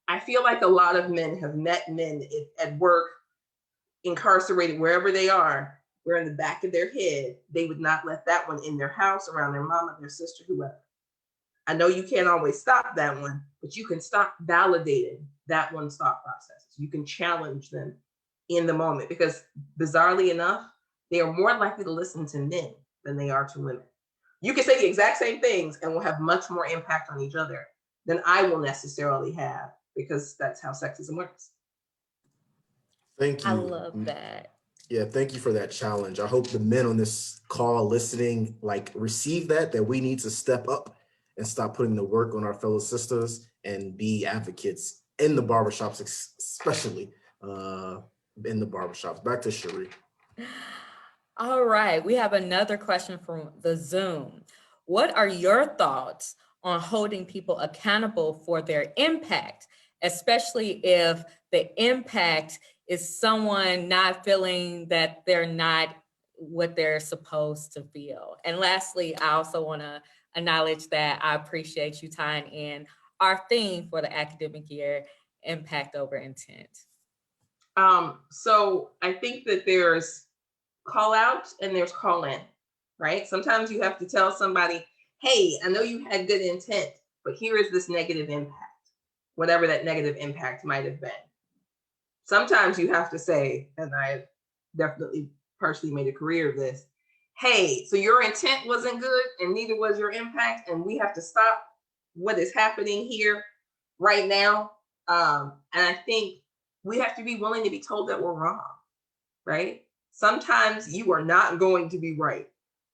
I feel like a lot of men have met men at work, incarcerated, wherever they are, where in the back of their head, they would not let that one in their house, around their mama, their sister, whoever. I know you can't always stop that one, but you can stop validating that one's thought processes. You can challenge them in the moment because bizarrely enough, they are more likely to listen to men than they are to women. You can say the exact same things and will have much more impact on each other than I will necessarily have because that's how sexism works. Thank you. I love that. Yeah, thank you for that challenge. I hope the men on this call listening receive that we need to step up and stop putting the work on our fellow sisters and be advocates in the barbershops, especially in the barbershops. Back to Shirley. All right, we have another question from the Zoom. What are your thoughts on holding people accountable for their impact, especially if the impact is someone not feeling that they're not what they're supposed to feel? And lastly, I also want to acknowledge that I appreciate you tying in our theme for the academic year, impact over intent. So I think that there's call out and there's call in, right? Sometimes you have to tell somebody, hey, I know you had good intent, but here is this negative impact, whatever that negative impact might have been. Sometimes you have to say, and I definitely partially made a career of this, hey, so your intent wasn't good and neither was your impact, and we have to stop what is happening here right now. And I think we have to be willing to be told that we're wrong, right? Sometimes you are not going to be right.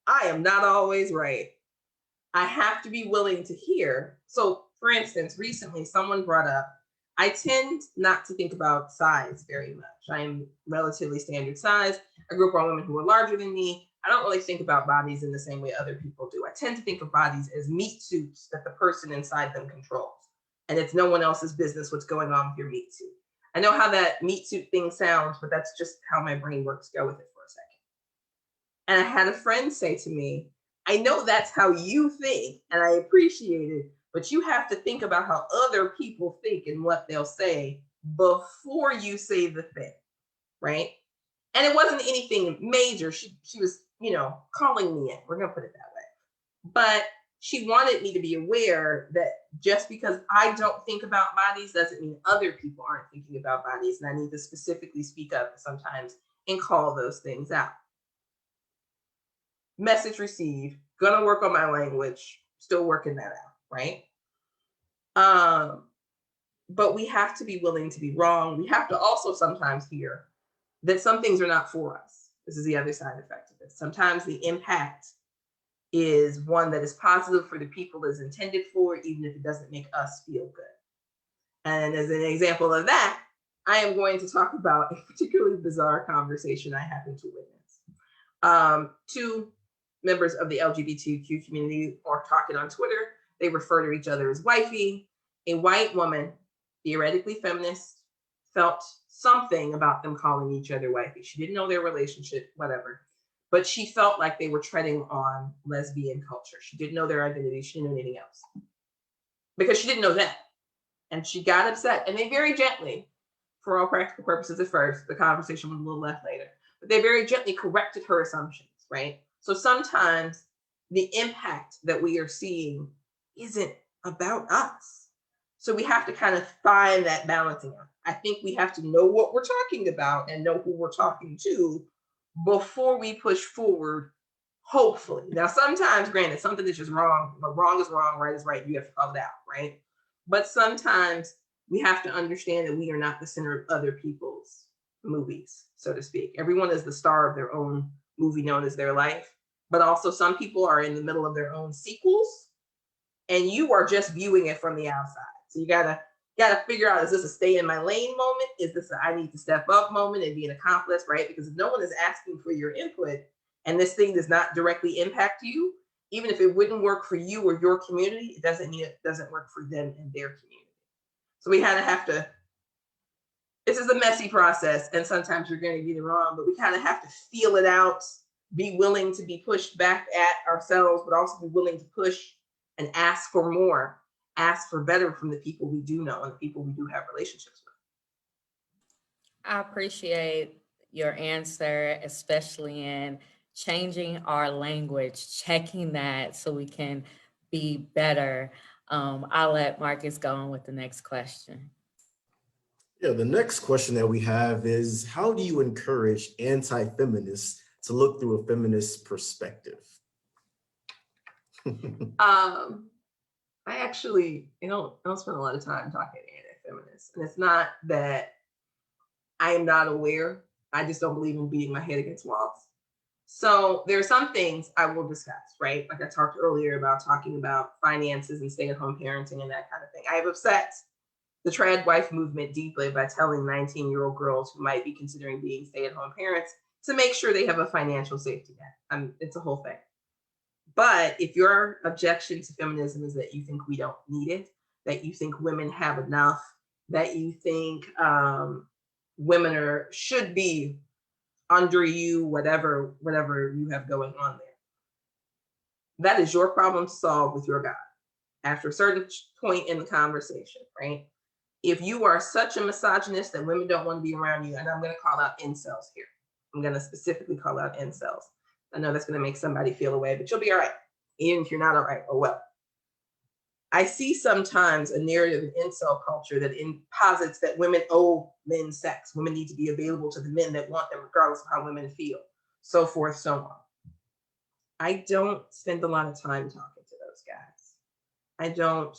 I am not always right. I have to be willing to hear. So for instance, recently someone brought up, I tend not to think about size very much. I am relatively standard size. I grew up around women who were larger than me. I don't really think about bodies in the same way other people do. I tend to think of bodies as meat suits that the person inside them controls. And it's no one else's business what's going on with your meat suit. I know how that meat suit thing sounds, but that's just how my brain works. Go with it for a second. And I had a friend say to me, I know that's how you think, and I appreciate it, but you have to think about how other people think and what they'll say before you say the thing, right? And it wasn't anything major. She was, calling me in. We're going to put it that way. But she wanted me to be aware that just because I don't think about bodies doesn't mean other people aren't thinking about bodies. And I need to specifically speak up sometimes and call those things out. Message received, gonna work on my language, still working that out, right? But we have to be willing to be wrong. We have to also sometimes hear that some things are not for us. This is the other side effect of this. Sometimes the impact is one that is positive for the people it's intended for, even if it doesn't make us feel good. And as an example of that, I am going to talk about a particularly bizarre conversation I happened to witness. Two members of the LGBTQ community are talking on Twitter. They refer to each other as wifey. A white woman, theoretically feminist, felt something about them calling each other wifey. She didn't know their relationship, whatever. But she felt like they were treading on lesbian culture. She didn't know their identity. She didn't know anything else. Because she didn't know that. And she got upset. And they very gently, for all practical purposes at first, the conversation was a little left later, but they very gently corrected her assumptions, right? So sometimes the impact that we are seeing isn't about us. So we have to kind of find that balancing act. I think we have to know what we're talking about and know who we're talking to before we push forward, hopefully. Now, sometimes, granted, something is just wrong, but wrong is wrong, right is right. You have to call it out, right? But sometimes we have to understand that we are not the center of other people's movies, so to speak. Everyone is the star of their own movie known as their life, but also some people are in the middle of their own sequels, and you are just viewing it from the outside. So you gotta figure out, is this a stay in my lane moment? Is this a I need to step up moment and be an accomplice, right? Because if no one is asking for your input and this thing does not directly impact you, even if it wouldn't work for you or your community, it doesn't mean it doesn't work for them and their community. So we kind of have to, this is a messy process, and sometimes you're going to get it wrong, but we kind of have to feel it out, be willing to be pushed back at ourselves, but also be willing to push and ask for more, ask for better from the people we do know and the people we do have relationships with. I appreciate your answer, especially in changing our language, checking that so we can be better. I'll let Marcus go on with the next question. Yeah, the next question that we have is, how do you encourage anti-feminists to look through a feminist perspective? I actually, I don't spend a lot of time talking to anti-feminists, and it's not that I am not aware. I just don't believe in beating my head against walls. So there are some things I will discuss, right? Like I talked earlier about talking about finances and stay-at-home parenting and that kind of thing. I have upset the trad wife movement deeply by telling 19-year-old girls who might be considering being stay-at-home parents to make sure they have a financial safety net. It's a whole thing. But if your objection to feminism is that you think we don't need it, that you think women have enough, that you think women should be under you, whatever you have going on there, that is your problem to solve with your God after a certain point in the conversation, right? If you are such a misogynist that women don't want to be around you, and I'm going to call out incels here. I'm going to specifically call out incels. I know that's going to make somebody feel away, but you'll be all right. Even if you're not all right, oh well. I see sometimes a narrative in incel culture that posits that women owe men sex. Women need to be available to the men that want them, regardless of how women feel, so forth, so on. I don't spend a lot of time talking to those guys. I don't.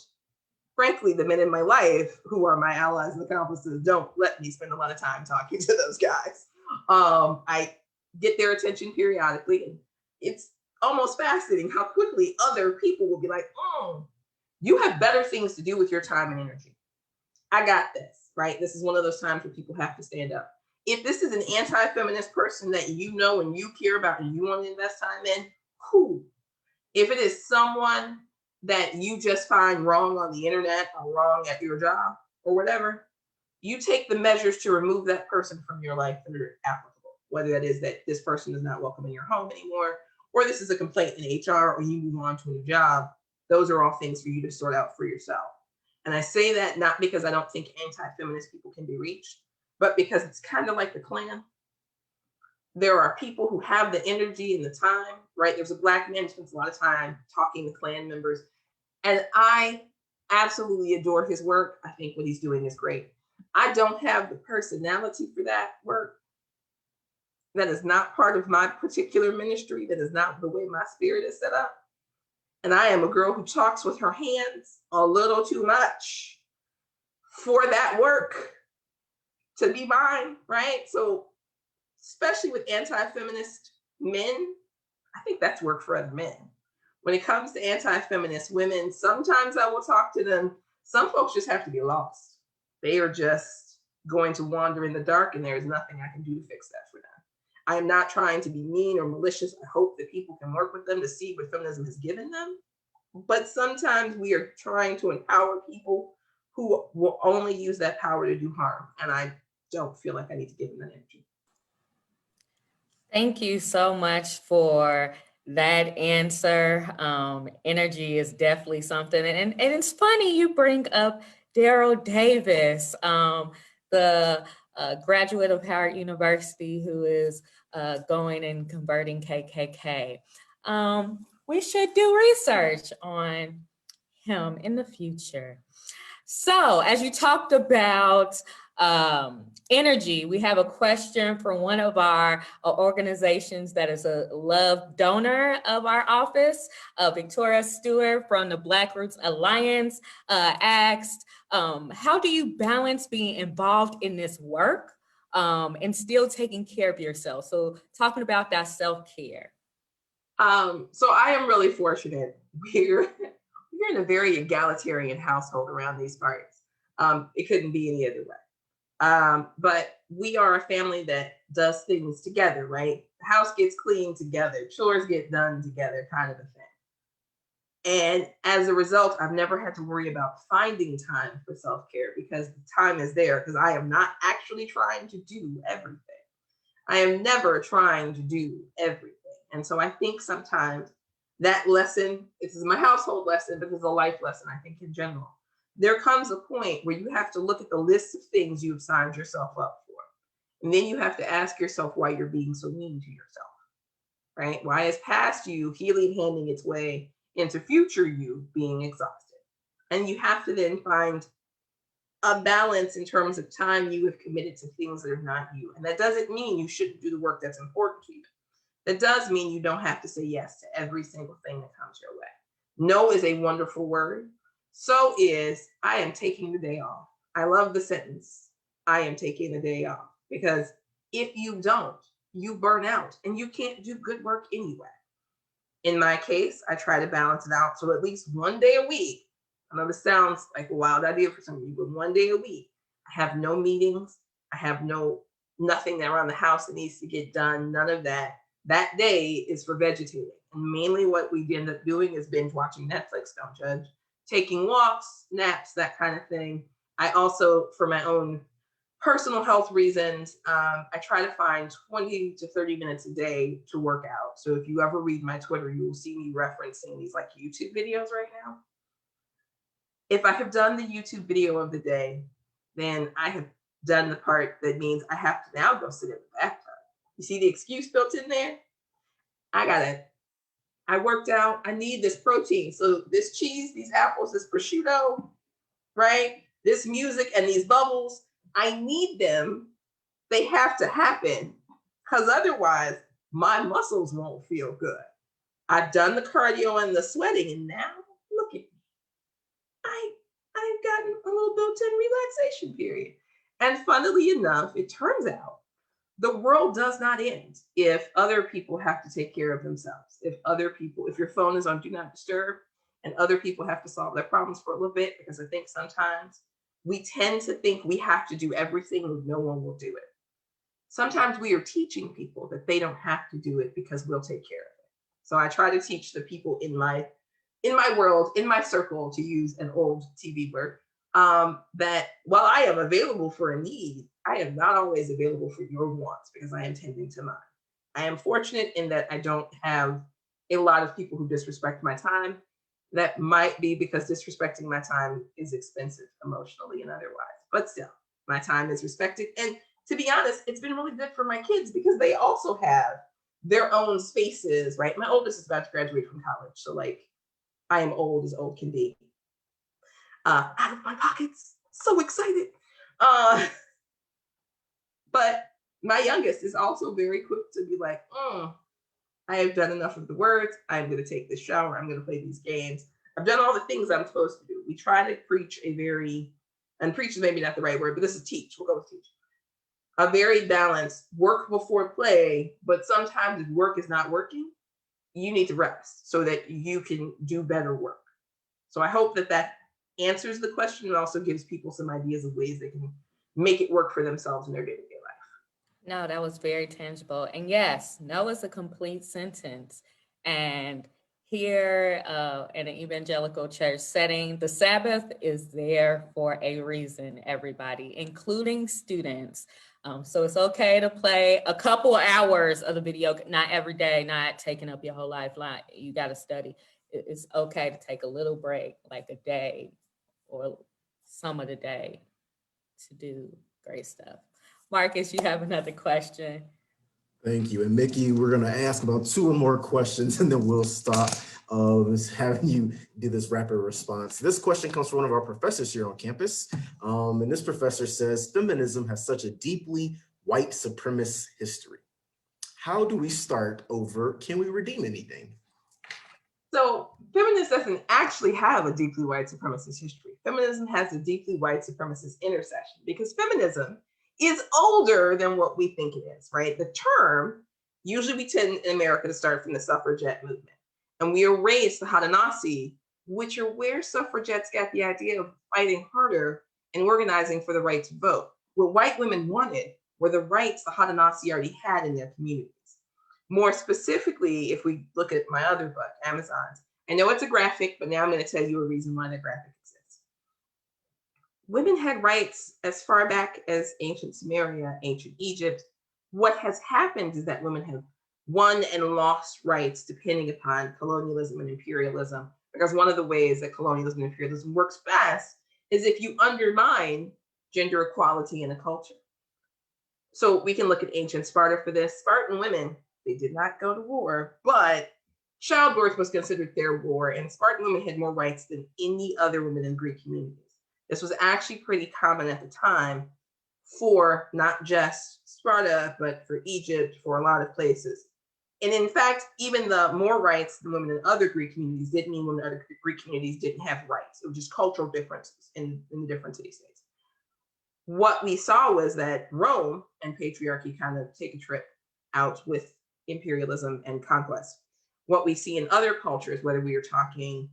Frankly, the men in my life who are my allies and accomplices don't let me spend a lot of time talking to those guys. I get their attention periodically, and it's almost fascinating how quickly other people will be like, you have better things to do with your time and energy. I got this, right? This is one of those times where people have to stand up. If this is an anti-feminist person that you know and you care about and you want to invest time in, cool. If it is someone that you just find wrong on the internet or wrong at your job or whatever, you take the measures to remove that person from your life that are applicable, whether that is that this person is not welcome in your home anymore, or this is a complaint in HR, or you move on to a new job. Those are all things for you to sort out for yourself. And I say that not because I don't think anti-feminist people can be reached, but because it's kind of like the Klan. There are people who have the energy and the time, right? There's a Black man who spends a lot of time talking to Klan members, and I absolutely adore his work. I think what he's doing is great. I don't have the personality for that work. That is not part of my particular ministry. That is not the way my spirit is set up. And I am a girl who talks with her hands a little too much for that work to be mine, right? So especially with anti-feminist men, I think that's work for other men. When it comes to anti-feminist women, sometimes I will talk to them. Some folks just have to be lost. They are just going to wander in the dark, and there is nothing I can do to fix that for them. I am not trying to be mean or malicious. I hope that people can work with them to see what feminism has given them. But sometimes we are trying to empower people who will only use that power to do harm. And I don't feel like I need to give them that energy. Thank you so much for that answer. Energy is definitely something. And it's funny you bring up Daryl Davis, the graduate of Howard University who is going and converting KKK. We should do research on him in the future. So as you talked about energy, we have a question from one of our organizations that is a love donor of our office. Victoria Stewart from the Black Roots Alliance asked, how do you balance being involved in this work and still taking care of yourself? So talking about that self-care. So I am really fortunate. We're in a very egalitarian household around these parts. It couldn't be any other way. But we are a family that does things together, right? The house gets cleaned together, chores get done together, kind of a thing. And as a result, I've never had to worry about finding time for self-care because the time is there because I am not actually trying to do everything. I am never trying to do everything. And so I think sometimes that lesson, this is my household lesson, but it's a life lesson, I think in general. There comes a point where you have to look at the list of things you've signed yourself up for. And then you have to ask yourself why you're being so mean to yourself, right? Why is past you healing handing its way into future you being exhausted? And you have to then find a balance in terms of time you have committed to things that are not you. And that doesn't mean you shouldn't do the work that's important to you. That does mean you don't have to say yes to every single thing that comes your way. No is a wonderful word. So is, I am taking the day off. I love the sentence, I am taking the day off. Because if you don't, you burn out and you can't do good work anyway. In my case, I try to balance it out. So at least one day a week, I know this sounds like a wild idea for some of you, but one day a week, I have no meetings. I have nothing around the house that needs to get done, none of that. That day is for vegetating. And mainly what we end up doing is binge watching Netflix, don't judge, taking walks, naps, that kind of thing. I also, for my own personal health reasons, I try to find 20 to 30 minutes a day to work out. So if you ever read my Twitter, you will see me referencing these like YouTube videos right now. If I have done the YouTube video of the day, then I have done the part that means I have to now go sit in the bathtub. You see the excuse built in there? I worked out, I need this protein. So this cheese, these apples, this prosciutto, right? This music and these bubbles, I need them. They have to happen because otherwise my muscles won't feel good. I've done the cardio and the sweating and now look at me. I've gotten a little built-in relaxation period. And funnily enough, it turns out the world does not end if other people have to take care of themselves. If your phone is on do not disturb and other people have to solve their problems for a little bit, because I think sometimes we tend to think we have to do everything and no one will do it. Sometimes we are teaching people that they don't have to do it because we'll take care of it. So I try to teach the people in my world, in my circle, to use an old TV word, that while I am available for a need, I am not always available for your wants because I am tending to mine. I am fortunate in that I don't have a lot of people who disrespect my time. That might be because disrespecting my time is expensive emotionally and otherwise, but still, my time is respected. And to be honest, it's been really good for my kids because they also have their own spaces, right? My oldest is about to graduate from college. So like, I am old as old can be. Out of my pockets, so excited. But my youngest is also very quick to be like, I have done enough of the words. I'm going to take this shower. I'm going to play these games. I've done all the things I'm supposed to do. We try to preach and preach is maybe not the right word, but this is teach. We'll go with teach. A very balanced work before play, but sometimes if work is not working, you need to rest so that you can do better work. So I hope that answers the question and also gives people some ideas of ways they can make it work for themselves in their day-to-day life. No, that was very tangible. And yes, no is a complete sentence. And here in an evangelical church setting, the Sabbath is there for a reason, everybody, including students. So it's okay to play a couple hours of the video, not every day, not taking up your whole life. Like you got to study. It's okay to take a little break, like a day or some of the day, to do great stuff. Marcus, you have another question. Thank you. And Mikki, we're going to ask about 2 or more questions and then we'll stop having you do this rapid response. This question comes from one of our professors here on campus. And this professor says, feminism has such a deeply white supremacist history. How do we start over? Can we redeem anything? So feminism doesn't actually have a deeply white supremacist history. Feminism has a deeply white supremacist intersection because feminism is older than what we think it is, right? The term, usually we tend in America to start from the suffragette movement. And we erase the Haudenosaunee, which are where suffragettes got the idea of fighting harder and organizing for the right to vote. What white women wanted were the rights the Haudenosaunee already had in their communities. More specifically, if we look at my other book, Amazons, I know it's a graphic, but now I'm going to tell you a reason why the graphic exists. Women had rights as far back as ancient Sumeria, ancient Egypt. What has happened is that women have won and lost rights depending upon colonialism and imperialism, because one of the ways that colonialism and imperialism works best is if you undermine gender equality in a culture. So we can look at ancient Sparta for this. Spartan women, they did not go to war, but childbirth was considered their war, and Spartan women had more rights than any other women in Greek communities. This was actually pretty common at the time for not just Sparta, but for Egypt, for a lot of places. And in fact, even the more rights than women in other Greek communities didn't mean women in other Greek communities didn't have rights. It was just cultural differences in the different city-states. What we saw was that Rome and patriarchy kind of take a trip out with imperialism and conquest. What we see in other cultures, whether we are talking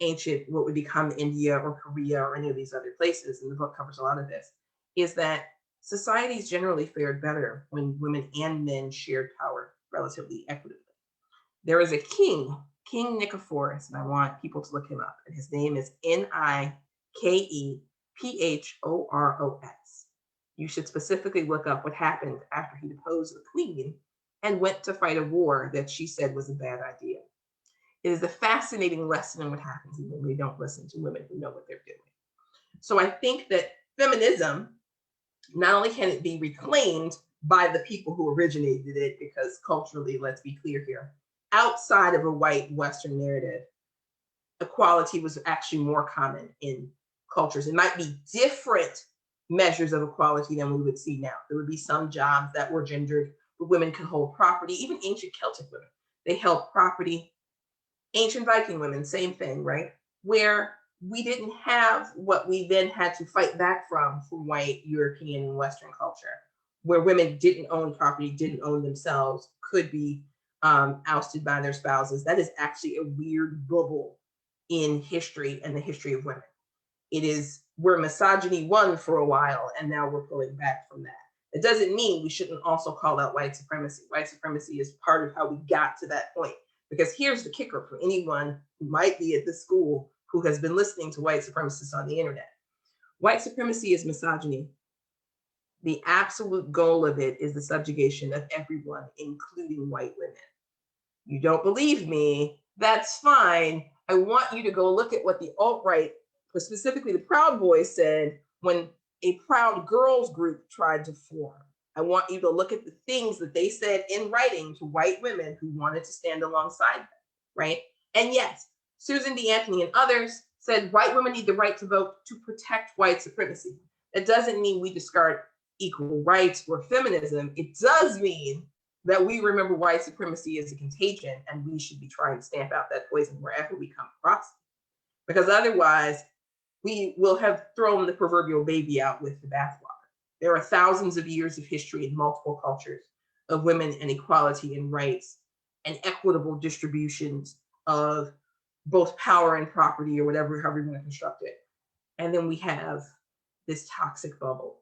ancient, what would become India or Korea or any of these other places, and the book covers a lot of this, is that societies generally fared better when women and men shared power relatively equitably. There is a king, King Nicephorus, and I want people to look him up, and his name is Nikephorus. You should specifically look up what happened after he deposed the queen and went to fight a war that she said was a bad idea. It is a fascinating lesson in what happens when we don't listen to women who know what they're doing. So I think that feminism, not only can it be reclaimed by the people who originated it, because culturally, let's be clear here, outside of a white Western narrative, equality was actually more common in cultures. It might be different measures of equality than we would see now. There would be some jobs that were gendered, where women could hold property, even ancient Celtic women, they held property. Ancient Viking women, same thing, right? Where we didn't have what we then had to fight back from white European and Western culture, where women didn't own property, didn't own themselves, could be ousted by their spouses. That is actually a weird bubble in history and the history of women. It is where misogyny won for a while, and now we're pulling back from that. It doesn't mean we shouldn't also call out white supremacy. White supremacy is part of how we got to that point. Because here's the kicker for anyone who might be at this school who has been listening to white supremacists on the internet. White supremacy is misogyny. The absolute goal of it is the subjugation of everyone, including white women. You don't believe me? That's fine. I want you to go look at what the alt-right, specifically the Proud Boys, said when a Proud Girls group tried to form. I want you to look at the things that they said in writing to white women who wanted to stand alongside them, right? And yes, Susan B. Anthony and others said white women need the right to vote to protect white supremacy. That doesn't mean we discard equal rights or feminism. It does mean that we remember white supremacy as a contagion, and we should be trying to stamp out that poison wherever we come across it. Because otherwise, we will have thrown the proverbial baby out with the bathwater. There are thousands of years of history in multiple cultures of women and equality and rights and equitable distributions of both power and property, or whatever, however you want to construct it. And then we have this toxic bubble.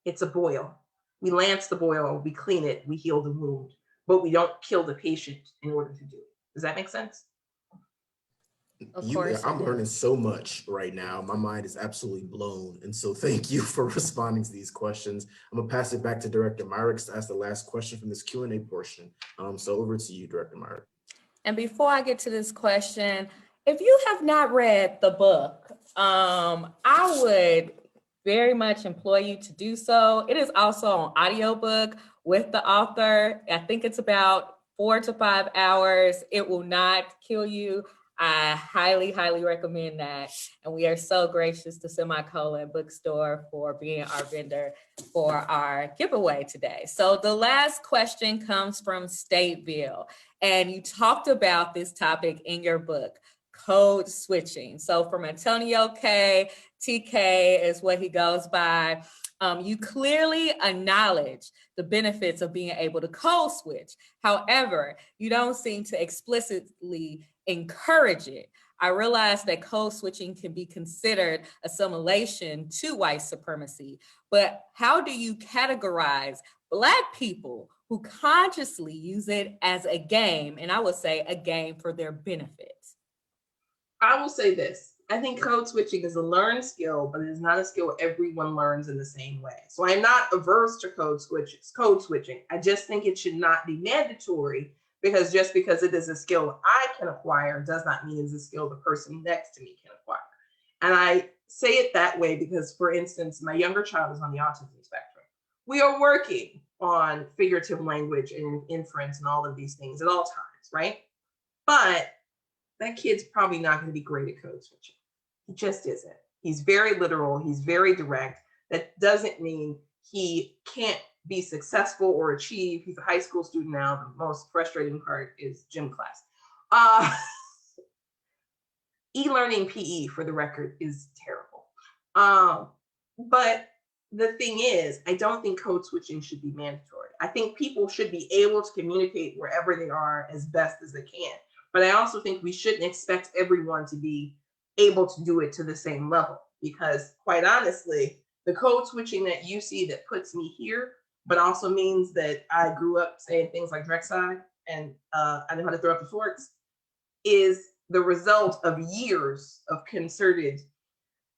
It's a boil. We lance the boil, we clean it, we heal the wound, but we don't kill the patient in order to do it. Does that make sense? Of course. I'm learning so much right now. My mind is absolutely blown. And so thank you for responding to these questions. I'm gonna pass it back to Director Myrick to ask the last question from this Q&A portion. So over to you, Director Myrick. And before I get to this question, if you have not read the book, I would very much implore you to do so. It is also on audiobook, with the author. I think it's about 4 to 5 hours. It will not kill you. I highly, highly recommend that. And we are so gracious to Semicolon Bookstore for being our vendor for our giveaway today. So the last question comes from Stateville, and you talked about this topic in your book, code switching. So from Antonio K, TK is what he goes by. You clearly acknowledge the benefits of being able to code switch. However, you don't seem to explicitly encourage it. I realize that code switching can be considered assimilation to white supremacy, but how do you categorize Black people who consciously use it as a game, and I would say a game for their benefit? I will say this. I think code switching is a learned skill, but it is not a skill everyone learns in the same way. So I'm not averse to code switching. I just think it should not be mandatory, because just because it is a skill I can acquire does not mean it's a skill the person next to me can acquire. And I say it that way because, for instance, my younger child is on the autism spectrum. We are working on figurative language and inference and all of these things at all times, right? But that kid's probably not going to be great at code switching. He just isn't. He's very literal. He's very direct. That doesn't mean he can't be successful or achieve. He's a high school student now. The most frustrating part is gym class. E-learning PE, for the record, is terrible. But the thing is, I don't think code switching should be mandatory. I think people should be able to communicate wherever they are as best as they can. But I also think we shouldn't expect everyone to be able to do it to the same level, because quite honestly, the code switching that you see that puts me here, but also means that I grew up saying things like direct side and I know how to throw up the forks, is the result of years of concerted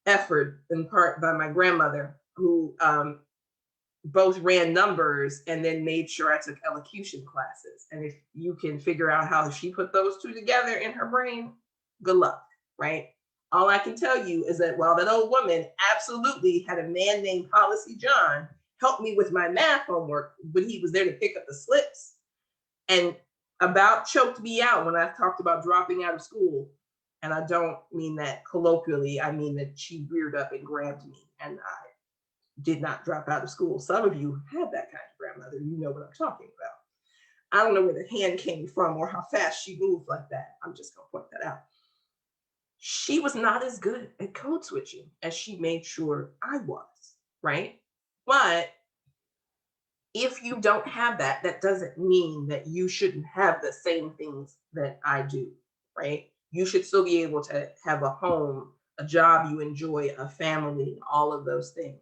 effort, in part by my grandmother, who both ran numbers and then made sure I took elocution classes. And if you can figure out how she put those two together in her brain, good luck, right? All I can tell you is that while that old woman absolutely had a man named Policy John help me with my math homework when he was there to pick up the slips, and about choked me out when I talked about dropping out of school. And I don't mean that colloquially, I mean that she reared up and grabbed me and I did not drop out of school. Some of you had that kind of grandmother, you know what I'm talking about. I don't know where the hand came from or how fast she moved like that. I'm just gonna point that out. She was not as good at code switching as she made sure I was, right? But if you don't have that, that doesn't mean that you shouldn't have the same things that I do, right? You should still be able to have a home, a job you enjoy, a family, all of those things.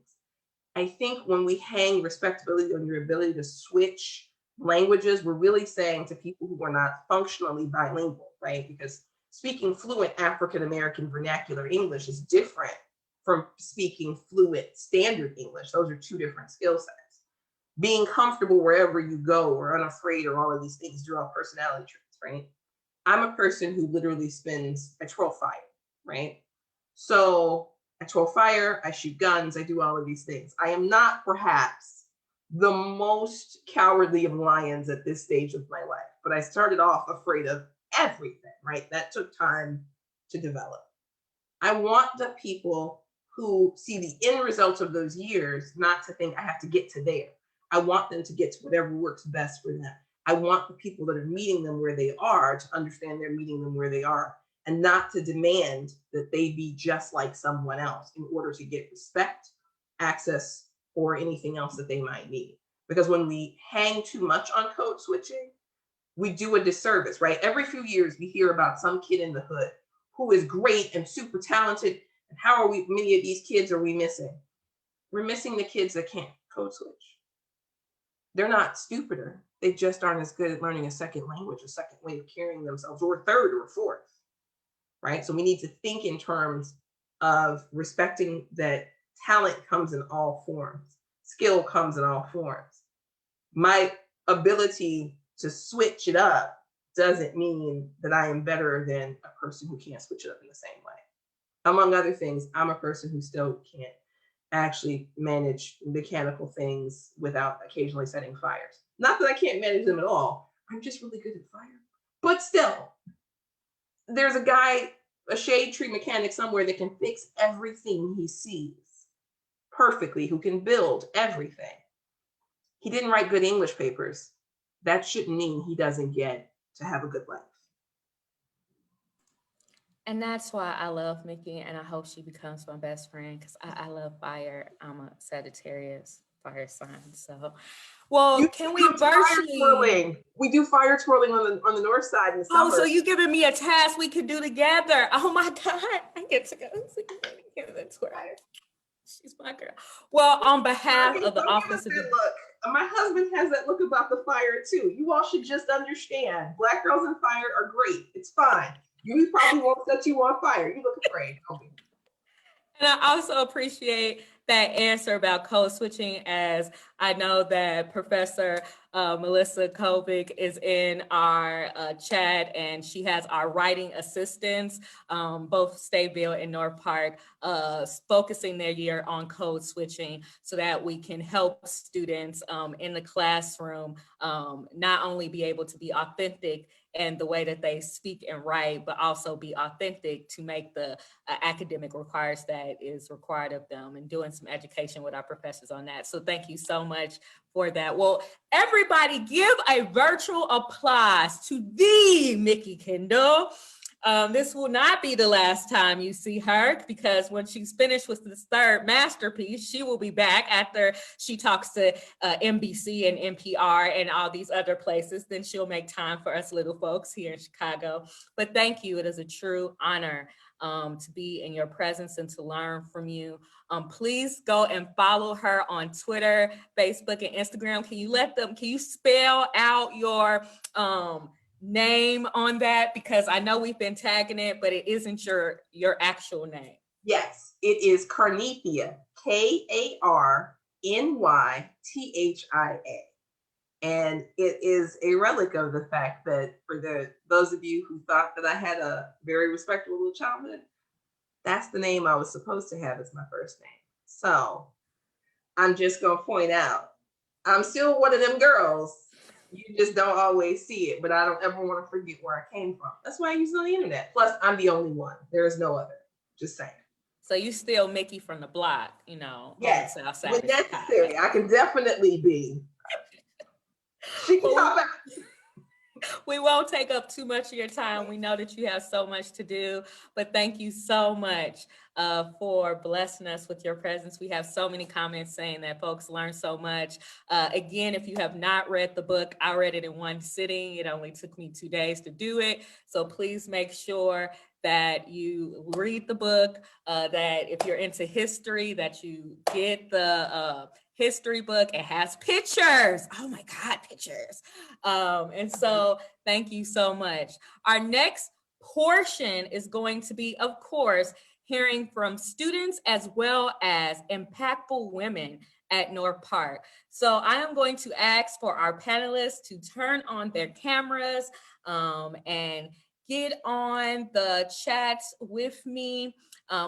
I think when we hang respectability on your ability to switch languages, we're really saying to people who are not functionally bilingual, right? Because speaking fluent African-American vernacular English is different from speaking fluent standard English. Those are two different skill sets. Being comfortable wherever you go or unafraid or all of these things do all personality traits, right? I'm a person who literally spins, I twirl fire, right? So I twirl fire, I shoot guns, I do all of these things. I am not perhaps the most cowardly of lions at this stage of my life, but I started off afraid of everything, right? That took time to develop. I want the people who see the end results of those years not to think I have to get to there. I want them to get to whatever works best for them. I want the people that are meeting them where they are to understand they're meeting them where they are, and not to demand that they be just like someone else in order to get respect, access, or anything else that they might need. Because when we hang too much on code switching, we do a disservice, right? Every few years we hear about some kid in the hood who is great and super talented. And how are we, many of these kids are we missing? We're missing the kids that can't code switch. They're not stupider. They just aren't as good at learning a second language, a second way of carrying themselves, or a third or a fourth, right? So we need to think in terms of respecting that talent comes in all forms. Skill comes in all forms. My ability to switch it up doesn't mean that I am better than a person who can't switch it up in the same way. Among other things, I'm a person who still can't actually manage mechanical things without occasionally setting fires. Not that I can't manage them at all. I'm just really good at fire. But still, there's a guy, a shade tree mechanic somewhere that can fix everything he sees perfectly, who can build everything. He didn't write good English papers. That shouldn't mean he doesn't get to have a good life. And that's why I love Mikki, and I hope she becomes my best friend, because I love fire. I'm a Sagittarius fire sign. So, well, can we virtually? We do fire twirling on the north side in the summer. Oh, so you giving me a task we could do together? Oh my God, I get to go see the twirl. She's my girl. Well, on behalf of the Office of look, my husband has that look about the fire too. You all should just understand. Black girls in fire are great. It's fine. You probably won't set you on fire. You look afraid. Okay. And I also appreciate that answer about code switching, as I know that Professor Melissa Kovic is in our chat, and she has our writing assistants, both Stateville and North Park, focusing their year on code switching so that we can help students in the classroom not only be able to be authentic and the way that they speak and write, but also be authentic to make the academic requirements that is required of them, and doing some education with our professors on that. So thank you so much for that. Well, everybody give a virtual applause to the Mikki Kendall. This will not be the last time you see her, because when she's finished with this third masterpiece, she will be back after she talks to NBC and NPR and all these other places. Then she'll make time for us little folks here in Chicago. But thank you. It is a true honor to be in your presence and to learn from you. Please go and follow her on Twitter, Facebook, and Instagram. Can you spell out your name on that? Because I know we've been tagging it, but it isn't your actual name. Yes, it is Carnythia, Karnythia. And it is a relic of the fact that for those of you who thought that I had a very respectable little childhood, that's the name I was supposed to have as my first name. So I'm just gonna point out, I'm still one of them girls. You just don't always see it, but I don't ever want to forget where I came from. That's why I use it on the internet. Plus, I'm the only one. There is no other. Just saying. So you still Mikki from the block, Yes, on the south side. when necessary. I can definitely be. She can come back. We won't take up too much of your time. We know that you have so much to do, but thank you so much for blessing us with your presence. We have so many comments saying that folks learn so much. Again, if you have not read the book, I read it in one sitting. It only took me 2 days to do it. So please make sure that you read the book, that if you're into history, that you get the history book. It has pictures. Oh my God, pictures. And so thank you so much. Our next portion is going to be, of course, hearing from students as well as impactful women at North Park. So I am going to ask for our panelists to turn on their cameras and get on the chats with me.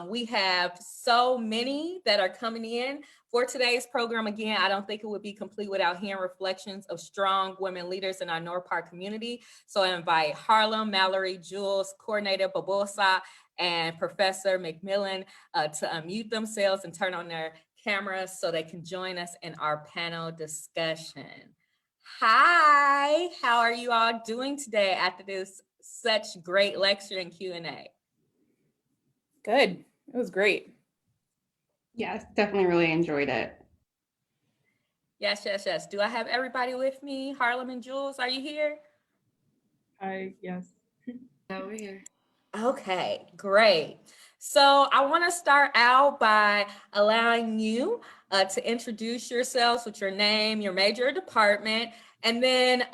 We have so many that are coming in for today's program. Again, I don't think it would be complete without hearing reflections of strong women leaders in our North Park community. So I invite Harlem, Mallory, Jules, Coordinator Barbosa, and Professor McMillan to unmute themselves and turn on their cameras so they can join us in our panel discussion. Hi, how are you all doing today after this such great lecture and Q&A? Good. It was great. Yes, definitely really enjoyed it. Yes. Do I have everybody with me? Harlem and Jules, are you here? Hi, yes. Over here. Okay, great. So I want to start out by allowing you to introduce yourselves with your name, your major, department, and then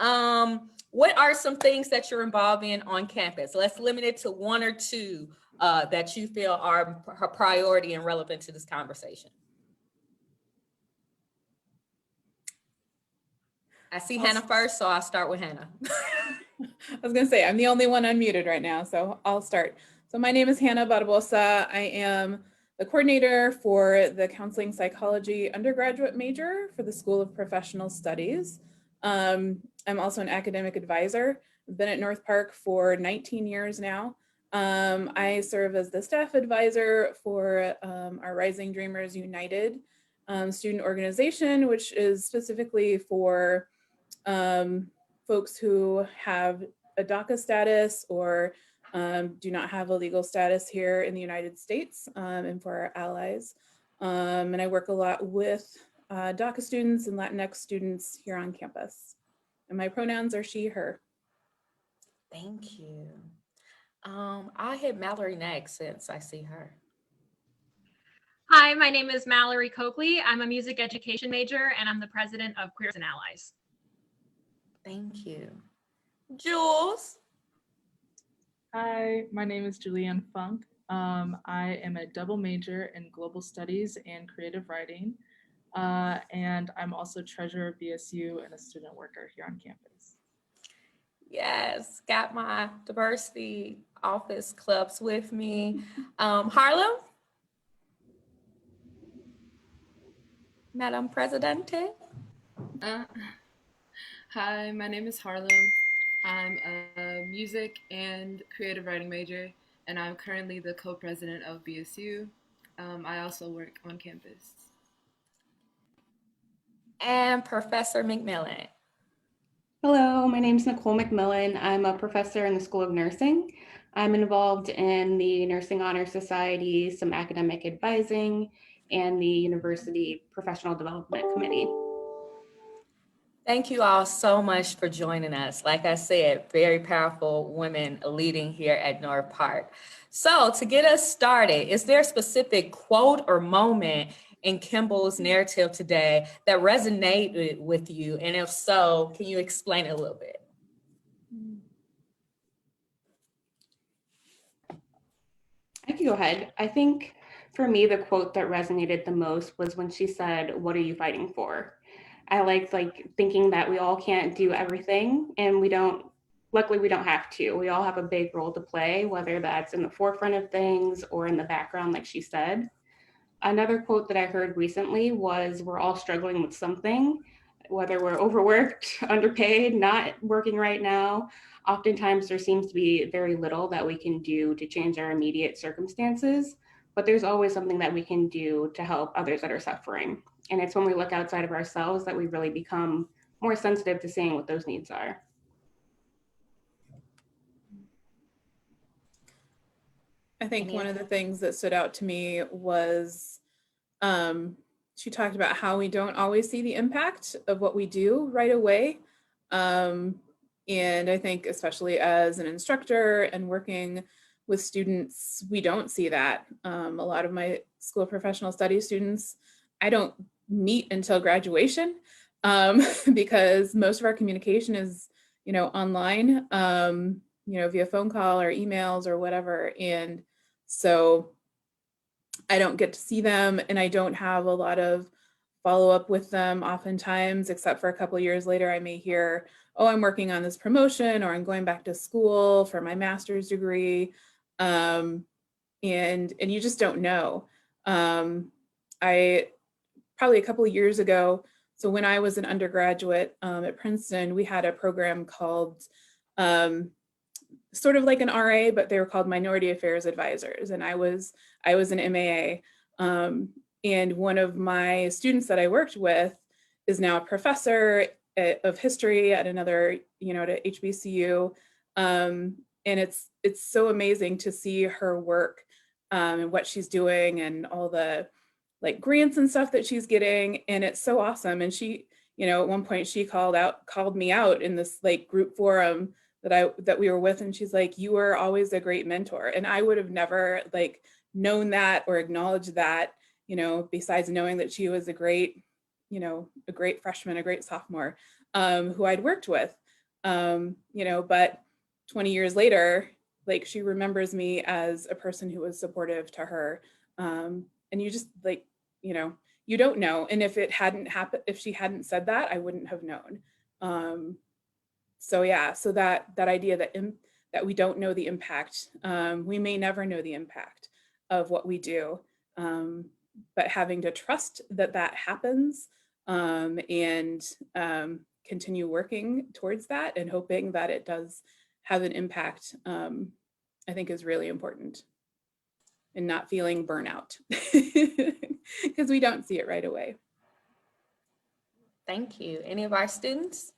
what are some things that you're involved in on campus? Let's limit it to one or two that you feel are a priority and relevant to this conversation. I see Hannah first, so I'll start with Hannah. I was going to say, I'm the only one unmuted right now, so I'll start. So my name is Hannah Barbosa. I am the coordinator for the counseling psychology undergraduate major for the School of Professional Studies. I'm also an academic advisor. I've been at North Park for 19 years now. I serve as the staff advisor for our Rising Dreamers United student organization, which is specifically for folks who have a DACA status or do not have a legal status here in the United States, and for our allies. And I work a lot with DACA students and Latinx students here on campus. And my pronouns are she, her. Thank you. I'll hit Mallory next since I see her. Hi, my name is Mallory Coakley. I'm a music education major and I'm the president of Queers and Allies. Thank you. Jules. Hi, my name is Julianne Funk. I am a double major in global studies and creative writing. And I'm also treasurer of BSU and a student worker here on campus. Yes, got my diversity office clubs with me. Harlem? Madam Presidente? Hi, my name is Harlem. I'm a music and creative writing major, and I'm currently the co-president of BSU. I also work on campus. And Professor McMillan. Hello, my name is Nicole McMillan. I'm a professor in the School of Nursing. I'm involved in the Nursing Honor Society, some academic advising, and the University Professional Development Committee. Thank you all so much for joining us. Like I said, very powerful women leading here at North Park. So to get us started, is there a specific quote or moment in Kimball's narrative today that resonated with you? And if so, can you explain it a little bit? I can go ahead. I think for me, the quote that resonated the most was when she said, "What are you fighting for?" I liked thinking that we all can't do everything, and luckily we don't have to. We all have a big role to play, whether that's in the forefront of things or in the background, like she said. Another quote that I heard recently was, "We're all struggling with something," whether we're overworked, underpaid, not working right now. Oftentimes there seems to be very little that we can do to change our immediate circumstances, but there's always something that we can do to help others that are suffering. And it's when we look outside of ourselves that we really become more sensitive to seeing what those needs are. I think one of the things that stood out to me was she talked about how we don't always see the impact of what we do right away. And I think especially as an instructor and working with students, we don't see that. A lot of my School of Professional Studies students, I don't meet until graduation because most of our communication is, online, via phone call or emails or whatever. And so I don't get to see them, and I don't have a lot of follow up with them oftentimes, except for a couple of years later, I may hear, "Oh, I'm working on this promotion," or "I'm going back to school for my master's degree." And you just don't know. I probably a couple of years ago, so when I was an undergraduate at Princeton, we had a program called sort of like an RA, but they were called Minority Affairs Advisors, and I was an MAA. And one of my students that I worked with is now a professor of history at another, at HBCU. And it's so amazing to see her work and what she's doing and all the grants and stuff that she's getting. And it's so awesome. And she, at one point she called me out in this group forum that we were with. And she's like, "You were always a great mentor." And I would have never known that or acknowledged that, besides knowing that she was a great freshman, a great sophomore who I'd worked with, but 20 years later, she remembers me as a person who was supportive to her. And you just you don't know. And if it hadn't happened, if she hadn't said that, I wouldn't have known. So that idea that we don't know the impact, we may never know the impact of what we do. but having to trust that that happens, and continue working towards that and hoping that it does have an impact, I think is really important, and not feeling burnout because we don't see it right away. Thank you. Any of our students?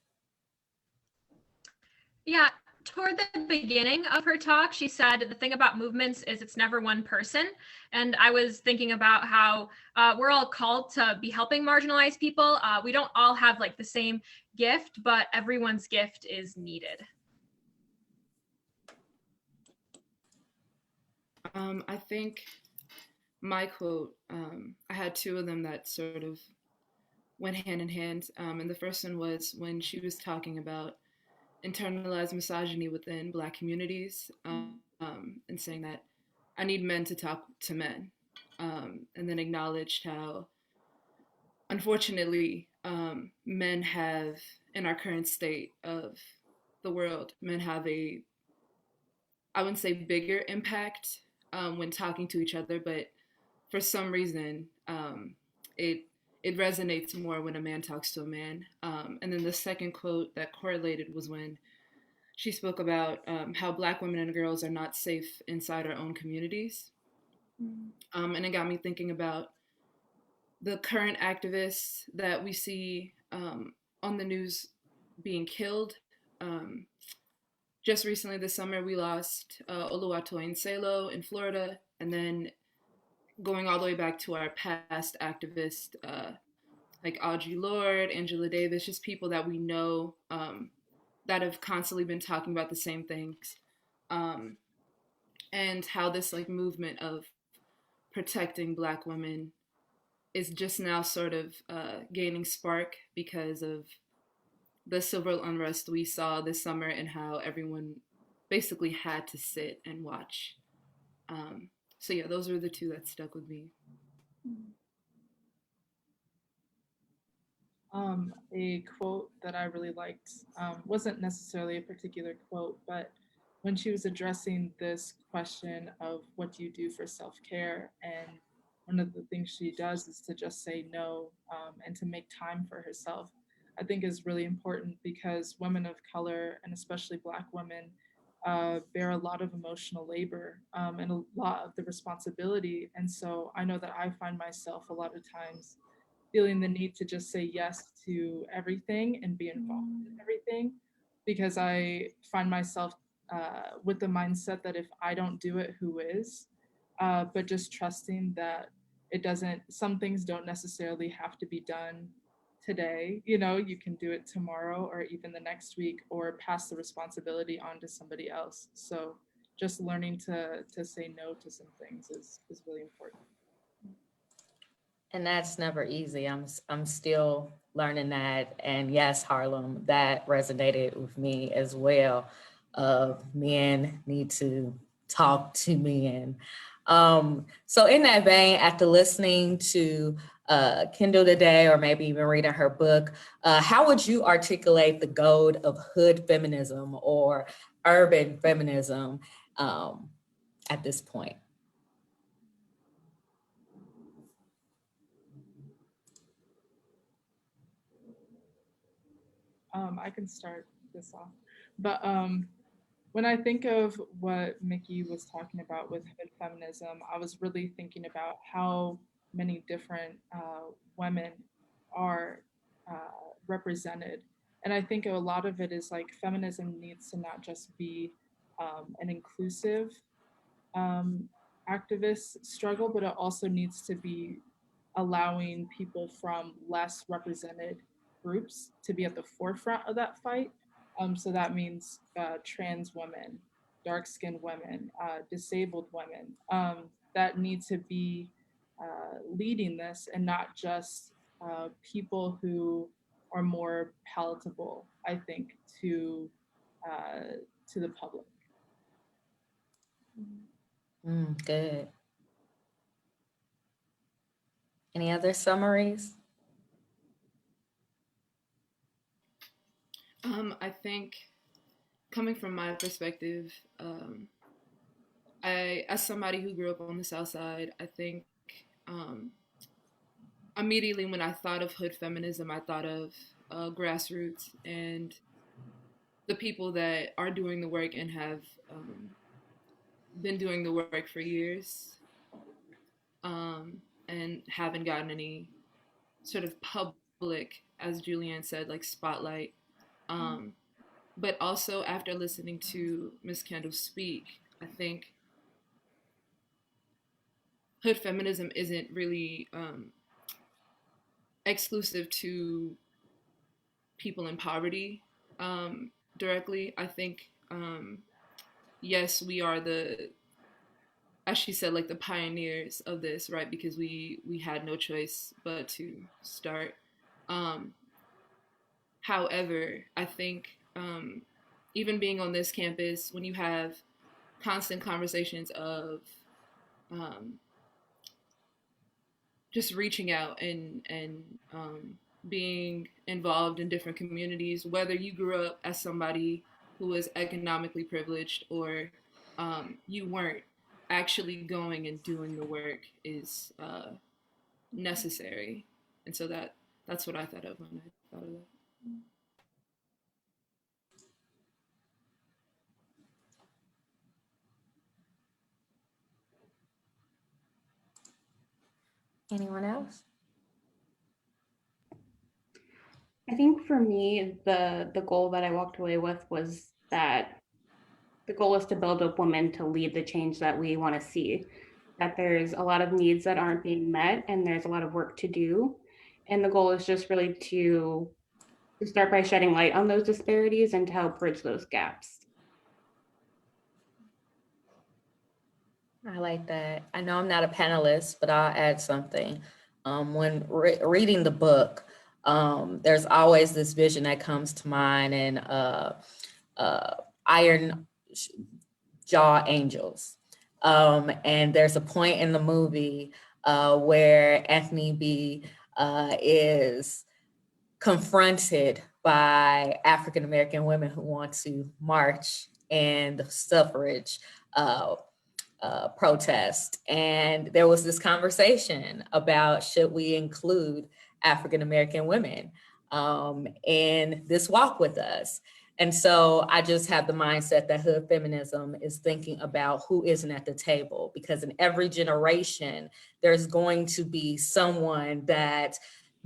Yeah, toward the beginning of her talk, she said the thing about movements is it's never one person. And I was thinking about how we're all called to be helping marginalized people. We don't all have like the same gift, but everyone's gift is needed. I think my quote, I had two of them that sort of went hand in hand. And the first one was when she was talking about internalized misogyny within Black communities, and saying that I need men to talk to men, and then acknowledged how, unfortunately, men have, in our current state of the world, men have a, I wouldn't say bigger impact when talking to each other, but for some reason, it resonates more when a man talks to a man. And then the second quote that correlated was when she spoke about how Black women and girls are not safe inside our own communities. And it got me thinking about the current activists that we see on the news being killed. Just recently this summer, we lost Oluwatoyin Salo in Florida, and then going all the way back to our past activists, like Audre Lorde, Angela Davis, just people that we know that have constantly been talking about the same things, and how this like movement of protecting Black women is just now sort of gaining spark because of the civil unrest we saw this summer and how everyone basically had to sit and watch. So yeah, those are the two that stuck with me. A quote that I really liked wasn't necessarily a particular quote, but when she was addressing this question of what do you do for self-care, and one of the things she does is to just say no, and to make time for herself, I think is really important, because women of color, and especially Black women, bear a lot of emotional labor and a lot of the responsibility. And so I know that I find myself a lot of times feeling the need to just say yes to everything and be involved in everything, because I find myself with the mindset that if I don't do it, who is? But just trusting that it doesn't, some things don't necessarily have to be done today, you know, you can do it tomorrow or even the next week, or pass the responsibility on to somebody else. So just learning to say no to some things is really important. And that's never easy. I'm still learning that. And yes, Harlem, that resonated with me as well. Men need to talk to men. So in that vein, after listening to Kendall today, or maybe even reading her book, how would you articulate the goal of hood feminism or urban feminism at this point? I can start this off, but when I think of what Mikki was talking about with hood feminism, I was really thinking about how many different women are represented. And I think a lot of it is like feminism needs to not just be an inclusive activist struggle, but it also needs to be allowing people from less represented groups to be at the forefront of that fight. So that means trans women, dark-skinned women, disabled women that need to be leading this, and not just people who are more palatable, I think, to the public. Good. Any other summaries? I think, coming from my perspective, I, as somebody who grew up on the South Side, I think immediately when I thought of Hood Feminism, I thought of grassroots and the people that are doing the work and have been doing the work for years, and haven't gotten any sort of public, as Julianne said, like spotlight. But also after listening to Ms. Kendall speak, I think Hood Feminism isn't really exclusive to people in poverty directly. I think, yes, we are the, as she said, like the pioneers of this, right? Because we had no choice but to start. However, I think even being on this campus, when you have constant conversations of just reaching out and being involved in different communities, whether you grew up as somebody who was economically privileged or you weren't, actually going and doing the work is necessary. And so that's what I thought of when I thought of that. Anyone else? I think for me, the goal that I walked away with was that the goal is to build up women to lead the change that we want to see, that there's a lot of needs that aren't being met and there's a lot of work to do. And the goal is just really to start by shedding light on those disparities and to help bridge those gaps. I like that. I know I'm not a panelist, but I'll add something. When reading the book, there's always this vision that comes to mind, and iron jaw angels. And there's a point in the movie where Anthony B is confronted by African-American women who want to march and the suffrage protest. And there was this conversation about, should we include African-American women in this walk with us? And so I just have the mindset that Hood Feminism is thinking about who isn't at the table, because in every generation, there's going to be someone that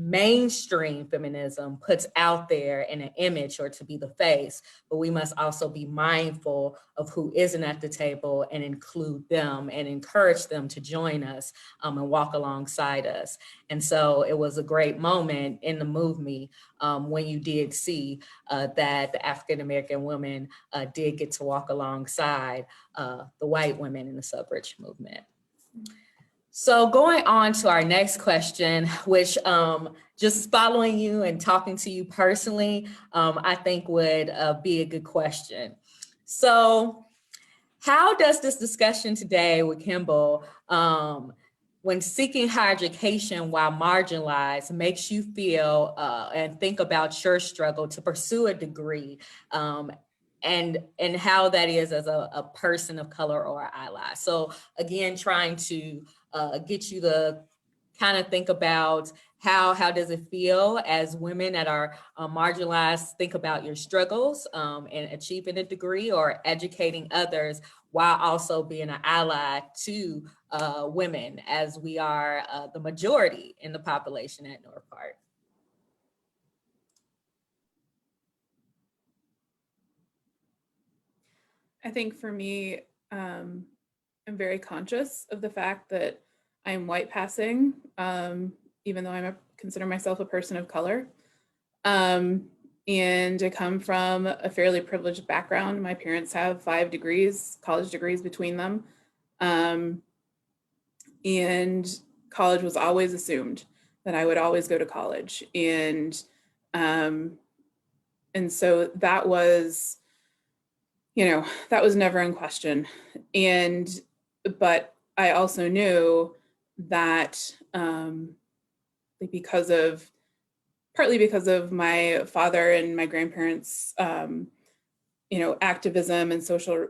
mainstream feminism puts out there in an image or to be the face, but we must also be mindful of who isn't at the table and include them and encourage them to join us and walk alongside us. And so it was a great moment in the movie when you did see that the African-American women did get to walk alongside the white women in the suffrage movement. So going on to our next question, which just following you and talking to you personally, I think would be a good question. So how does this discussion today with Kimball, when seeking higher education while marginalized, makes you feel and think about your struggle to pursue a degree, and how that is as a person of color or an ally? So again, trying to get you to kind of think about how does it feel as women that are marginalized, think about your struggles in achieving a degree or educating others while also being an ally to women, as we are the majority in the population at North Park. I think for me, I'm very conscious of the fact that I'm white passing, even though I consider myself a person of color. And I come from a fairly privileged background. My parents have 5 degrees, college degrees between them. And college was always assumed that I would always go to college. And so that was, that was never in question. But I also knew that partly because of my father and my grandparents, activism and social,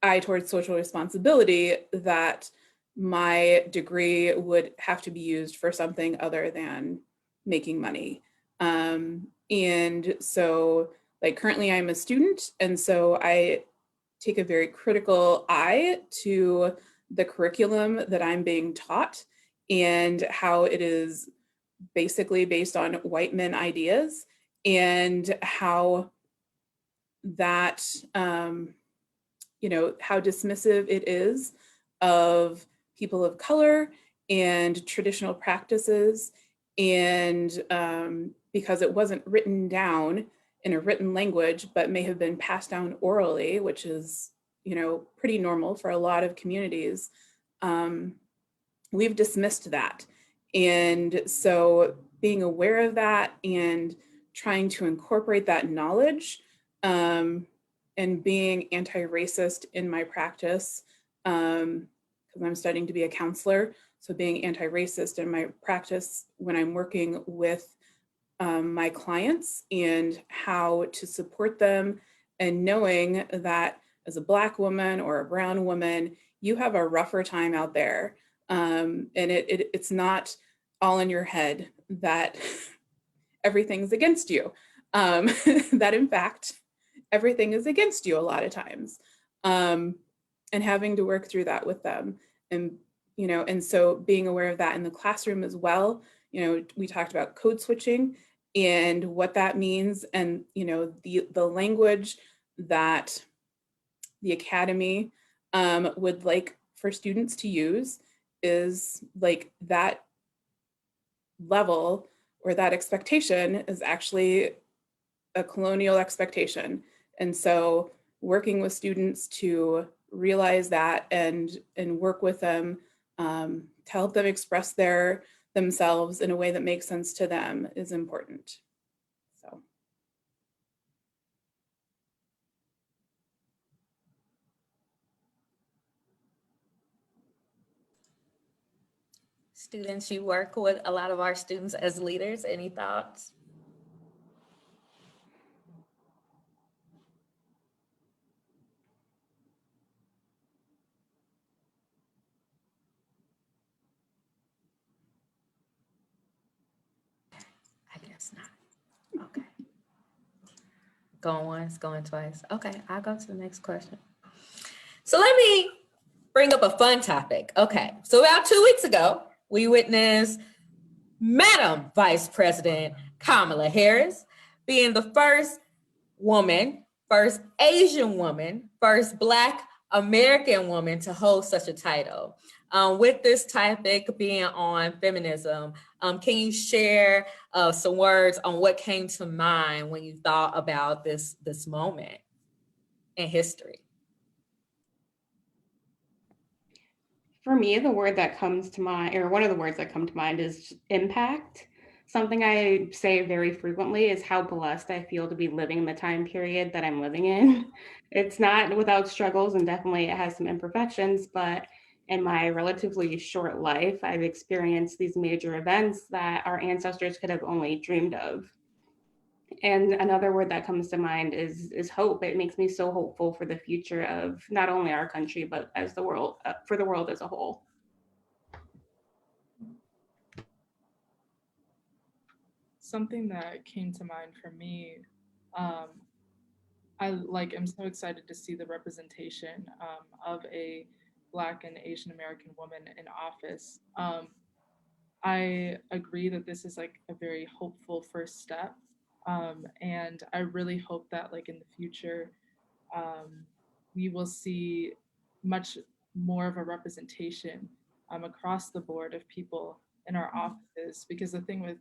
eye towards social responsibility, that my degree would have to be used for something other than making money. And so like currently I'm a student, and so I take a very critical eye to the curriculum that I'm being taught and how it is basically based on white men ideas, and how that, you know, how dismissive it is of people of color and traditional practices. And because it wasn't written down in a written language, but may have been passed down orally, which is, you know, pretty normal for a lot of communities, we've dismissed that. And so being aware of that and trying to incorporate that knowledge, and being anti-racist in my practice, because I'm studying to be a counselor. So being anti-racist in my practice when I'm working with my clients and how to support them, and knowing that as a Black woman or a brown woman, you have a rougher time out there. And it's not all in your head that everything's against you. That in fact, everything is against you a lot of times. And having to work through that with them. And, you know, and so being aware of that in the classroom as well. You know, we talked about code switching and what that means, and, you know, the language that the academy would like for students to use is like that level, or that expectation is actually a colonial expectation. And so working with students to realize that and work with them to help them express themselves in a way that makes sense to them is important. So. Students, you work with a lot of our students as leaders. Any thoughts? I guess not. Okay. Going once, going twice. Okay, I'll go to the next question. So let me bring up a fun topic. Okay, so about 2 weeks ago, we witnessed Madam Vice President Kamala Harris being the first woman, first Asian woman, first Black American woman to hold such a title. With this topic being on feminism, can you share some words on what came to mind when you thought about this moment in history? For me, the word that comes to mind, or one of the words that come to mind, is impact. Something I say very frequently is how blessed I feel to be living in the time period that I'm living in. It's not without struggles, and definitely it has some imperfections, but in my relatively short life, I've experienced these major events that our ancestors could have only dreamed of. And another word that comes to mind is hope. It makes me so hopeful for the future of not only our country, but as the world, for the world as a whole. Something that came to mind for me, I'm so excited to see the representation of a Black and Asian American woman in office. I agree that this is like a very hopeful first step. And I really hope that like in the future, we will see much more of a representation across the board of people in our offices, because the thing with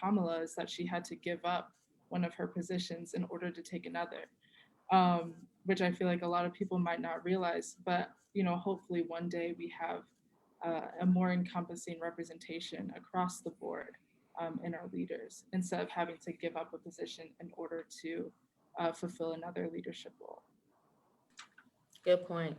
Kamala is that she had to give up one of her positions in order to take another, which I feel like a lot of people might not realize. But, you know, hopefully one day we have a more encompassing representation across the board in our leaders, instead of having to give up a position in order to fulfill another leadership role. Good point.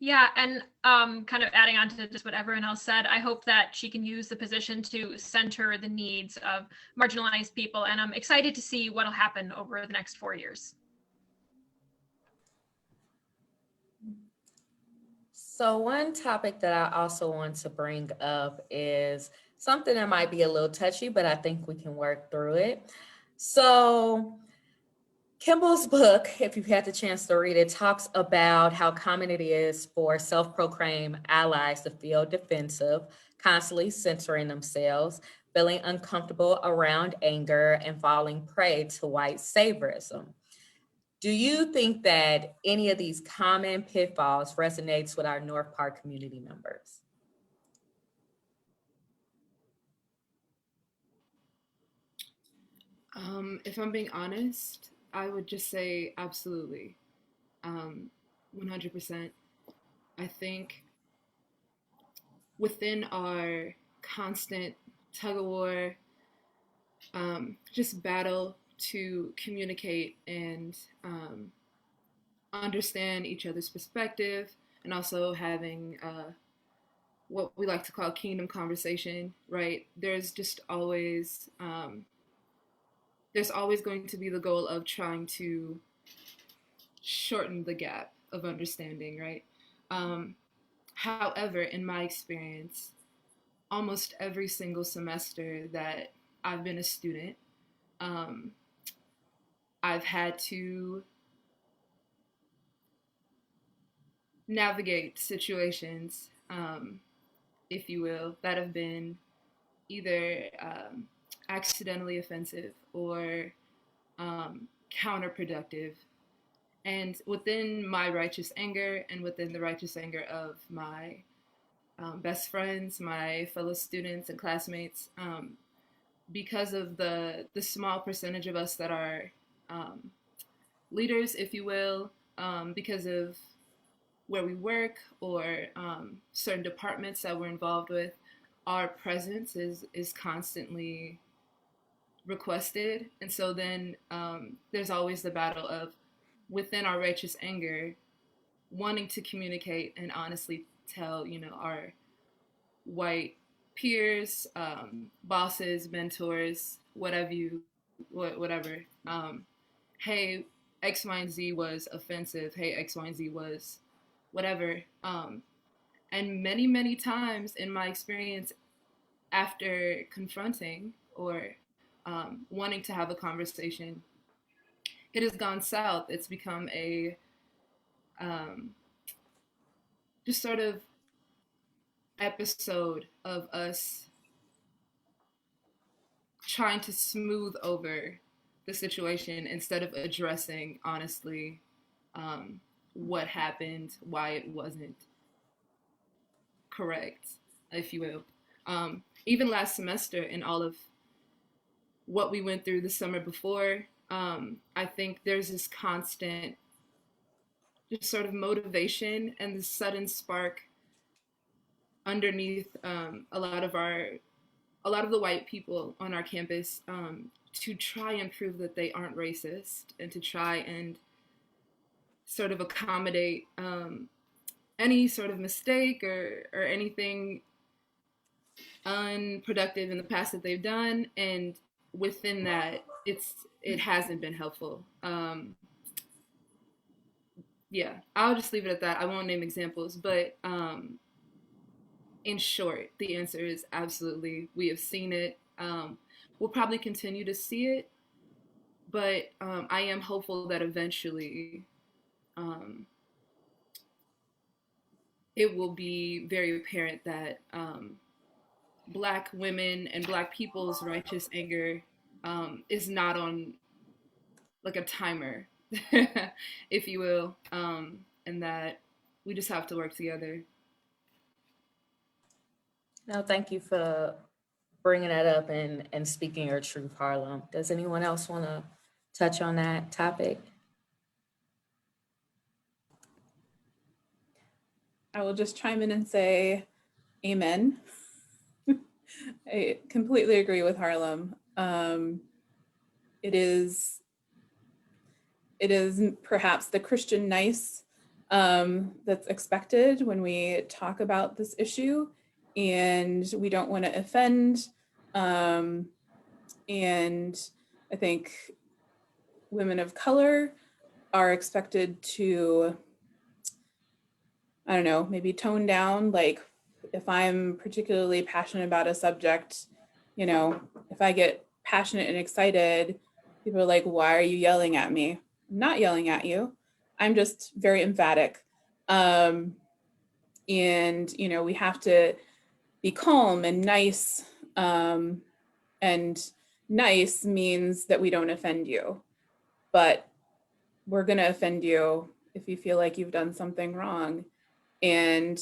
Yeah, and kind of adding on to just what everyone else said, I hope that she can use the position to center the needs of marginalized people, and I'm excited to see what'll happen over the next 4 years. So one topic that I also want to bring up is something that might be a little touchy, but I think we can work through it. So Kimball's book, if you've had the chance to read it, talks about how common it is for self-proclaimed allies to feel defensive, constantly censoring themselves, feeling uncomfortable around anger, and falling prey to white saviorism. Do you think that any of these common pitfalls resonates with our North Park community members? If I'm being honest, I would just say absolutely. 100%. I think within our constant tug of war, just battle to communicate and understand each other's perspective, and also having what we like to call kingdom conversation, right? There's always going to be the goal of trying to shorten the gap of understanding, right? However, in my experience, almost every single semester that I've been a student, I've had to navigate situations, if you will, that have been either accidentally offensive or counterproductive. And within my righteous anger and within the righteous anger of my best friends, my fellow students and classmates, because of the small percentage of us that are leaders, if you will, because of where we work or certain departments that we're involved with, our presence is constantly requested. And so then there's always the battle of, within our righteous anger, wanting to communicate and honestly tell, our white peers, bosses, mentors, whatever, hey, X, Y, and Z was offensive. Hey, X, Y, and Z was whatever. And many, many times in my experience, after confronting or wanting to have a conversation, it has gone south. It's become a just sort of episode of us trying to smooth over the situation instead of addressing honestly what happened, why it wasn't correct, if you will. Even last semester, in all of what we went through the summer before, I think there's this constant just sort of motivation and this sudden spark underneath a lot of the white people on our campus to try and prove that they aren't racist and to try and sort of accommodate any sort of mistake or anything unproductive in the past that they've done. And within that, it hasn't been helpful. Yeah, I'll just leave it at that. I won't name examples, but in short, the answer is absolutely. We have seen it. We'll probably continue to see it, but I am hopeful that eventually it will be very apparent that Black women and Black people's righteous anger is not on like a timer, if you will, and that we just have to work together. No, thank you for bringing that up and speaking your truth, Harlem. Does anyone else want to touch on that topic? I will just chime in and say amen. I completely agree with Harlem. It is perhaps the Christian nice that's expected when we talk about this issue, and we don't want to offend. And I think women of color are expected to I don't know, maybe tone down. Like if I'm particularly passionate about a subject, you know, if I get passionate and excited, people are like, why are you yelling at me? I'm not yelling at you. I'm just very emphatic. And, you know, we have to be calm and nice. And nice means that we don't offend you, but we're going to offend you if you feel like you've done something wrong. And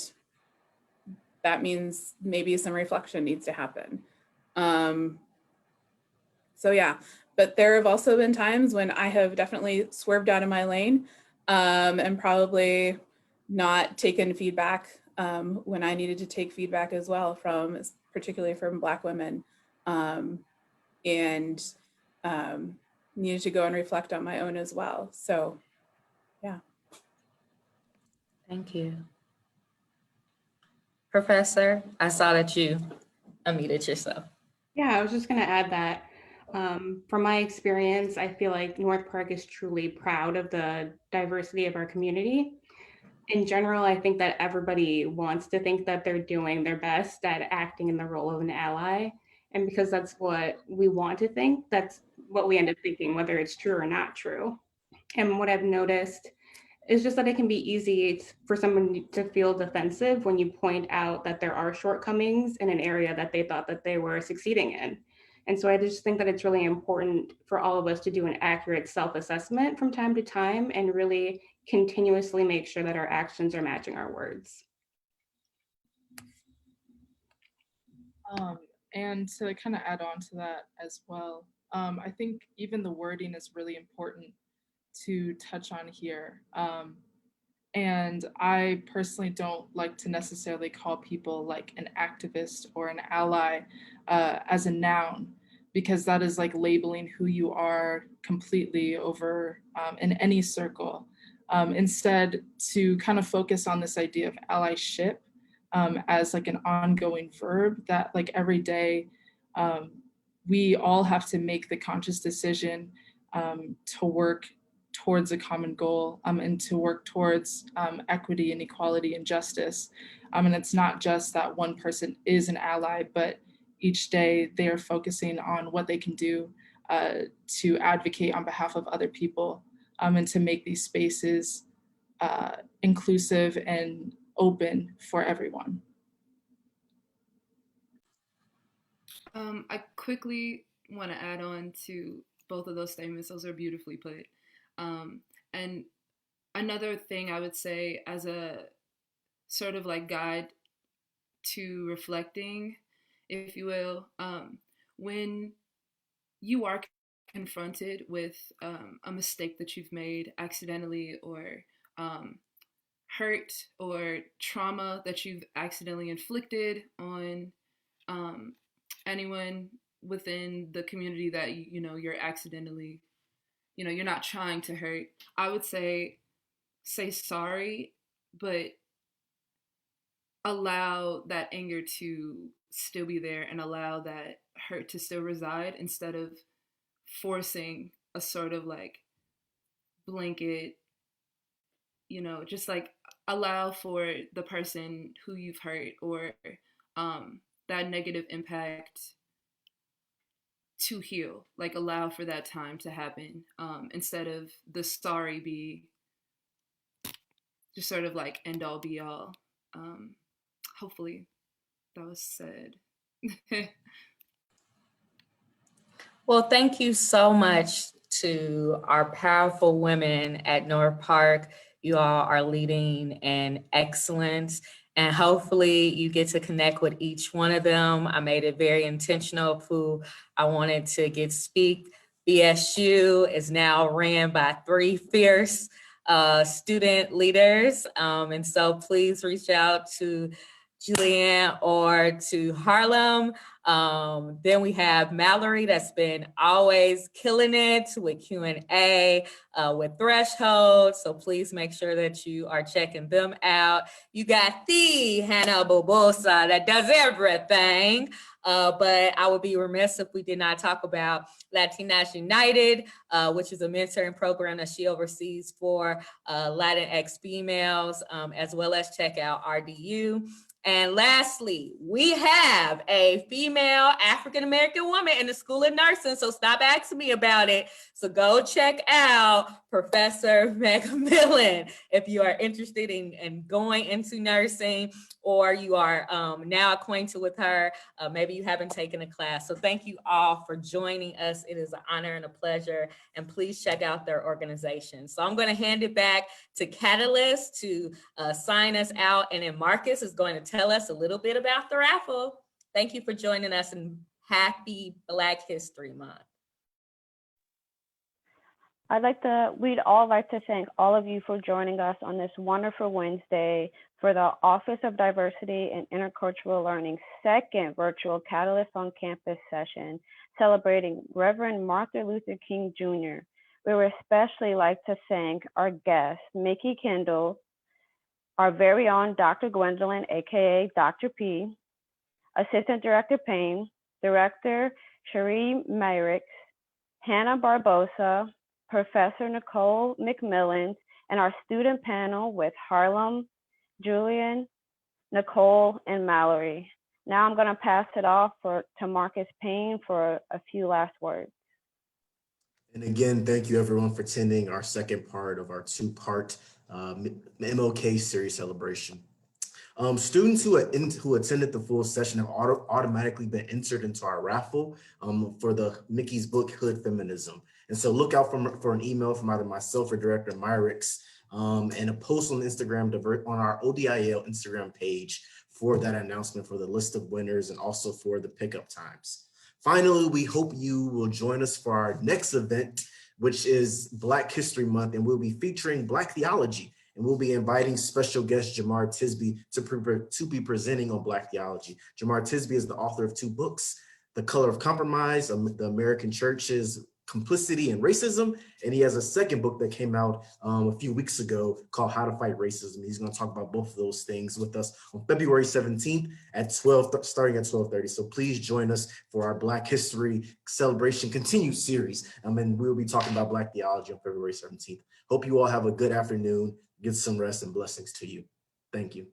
that means maybe some reflection needs to happen. So yeah, but there have also been times when I have definitely swerved out of my lane and probably not taken feedback when I needed to take feedback as well, from particularly from Black women, and needed to go and reflect on my own as well. So yeah. Thank you. Professor, I saw that you unmuted yourself. Yeah, I was just going to add that from my experience, I feel like North Park is truly proud of the diversity of our community. In general, I think that everybody wants to think that they're doing their best at acting in the role of an ally. And because that's what we want to think, that's what we end up thinking, whether it's true or not true. And what I've noticed is just that it can be easy for someone to feel defensive when you point out that there are shortcomings in an area that they thought that they were succeeding in. And so I just think that it's really important for all of us to do an accurate self-assessment from time to time and really continuously make sure that our actions are matching our words. And to kind of add on to that as well, I think even the wording is really important to touch on here. And I personally don't like to necessarily call people like an activist or an ally as a noun, because that is like labeling who you are completely over in any circle. Instead, to kind of focus on this idea of allyship as like an ongoing verb that like every day we all have to make the conscious decision to work towards a common goal and to work towards equity and equality and justice. And it's not just that one person is an ally, but each day they are focusing on what they can do to advocate on behalf of other people and to make these spaces inclusive and open for everyone. I quickly want to add on to both of those statements. Those are beautifully put. And another thing I would say as a sort of like guide to reflecting, if you will, when you are confronted with a mistake that you've made accidentally, or hurt or trauma that you've accidentally inflicted on anyone within the community that you're accidentally, you're not trying to hurt, I would say sorry, but allow that anger to still be there and allow that hurt to still reside, instead of forcing a sort of like blanket, just like allow for the person who you've hurt or that negative impact to heal, like allow for that time to happen, instead of the sorry be just sort of like end all be all. Hopefully that was said. Well, thank you so much to our powerful women at North Park. You all are leading in excellence, and hopefully you get to connect with each one of them. I made it very intentional of who I wanted to get speak. BSU is now ran by 3 fierce student leaders. And so please reach out to Julianne, or to Harlem. Then we have Mallory, that's been always killing it with Q&A, with Threshold. So please make sure that you are checking them out. You got the Hannah Bobosa that does everything. But I would be remiss if we did not talk about Latinas United, which is a mentoring program that she oversees for Latinx females, as well as check out RDU. And lastly, we have a female African-American woman in the School of Nursing, so stop asking me about it. So go check out Professor McMillan if you are interested in going into nursing, or you are now acquainted with her. Maybe you haven't taken a class. So thank you all for joining us. It is an honor and a pleasure. And please check out their organization. So I'm going to hand it back to Catalyst to sign us out. And then Marcus is going to tell us a little bit about the raffle. Thank you for joining us, and happy Black History Month. We'd all like to thank all of you for joining us on this wonderful Wednesday for the Office of Diversity and Intercultural Learning's second virtual Catalyst on Campus session, celebrating Reverend Martin Luther King Jr. We would especially like to thank our guest, Mikki Kendall, our very own Dr. Gwendolyn, AKA Dr. P, Assistant Director Payne, Director Cherie Myrick, Hannah Barbosa, Professor Nicole McMillan, and our student panel with Harlem, Julian, Nicole, and Mallory. Now I'm going to pass it off to Marcus Payne for a few last words. And again, thank you everyone for attending our second part of our two-part MLK series celebration. Students who attended the full session have automatically been entered into our raffle for the Mikki's book, Hood Feminism. And so look out for an email from either myself or Director Myricks and a post on Instagram on our ODIL Instagram page for that announcement for the list of winners and also for the pickup times. Finally, we hope you will join us for our next event, which is Black History Month, and we'll be featuring Black theology. And we'll be inviting special guest Jamar Tisby to be presenting on Black theology. Jamar Tisby is the author of 2 books, The Color of Compromise, The American Church's Complicity and Racism, and he has a second book that came out a few weeks ago called How to Fight Racism. He's going to talk about both of those things with us on February 17th at starting at 12:30. So please join us for our Black History Celebration Continued series. And we'll be talking about Black theology on February 17th. Hope you all have a good afternoon. Get some rest and blessings to you. Thank you.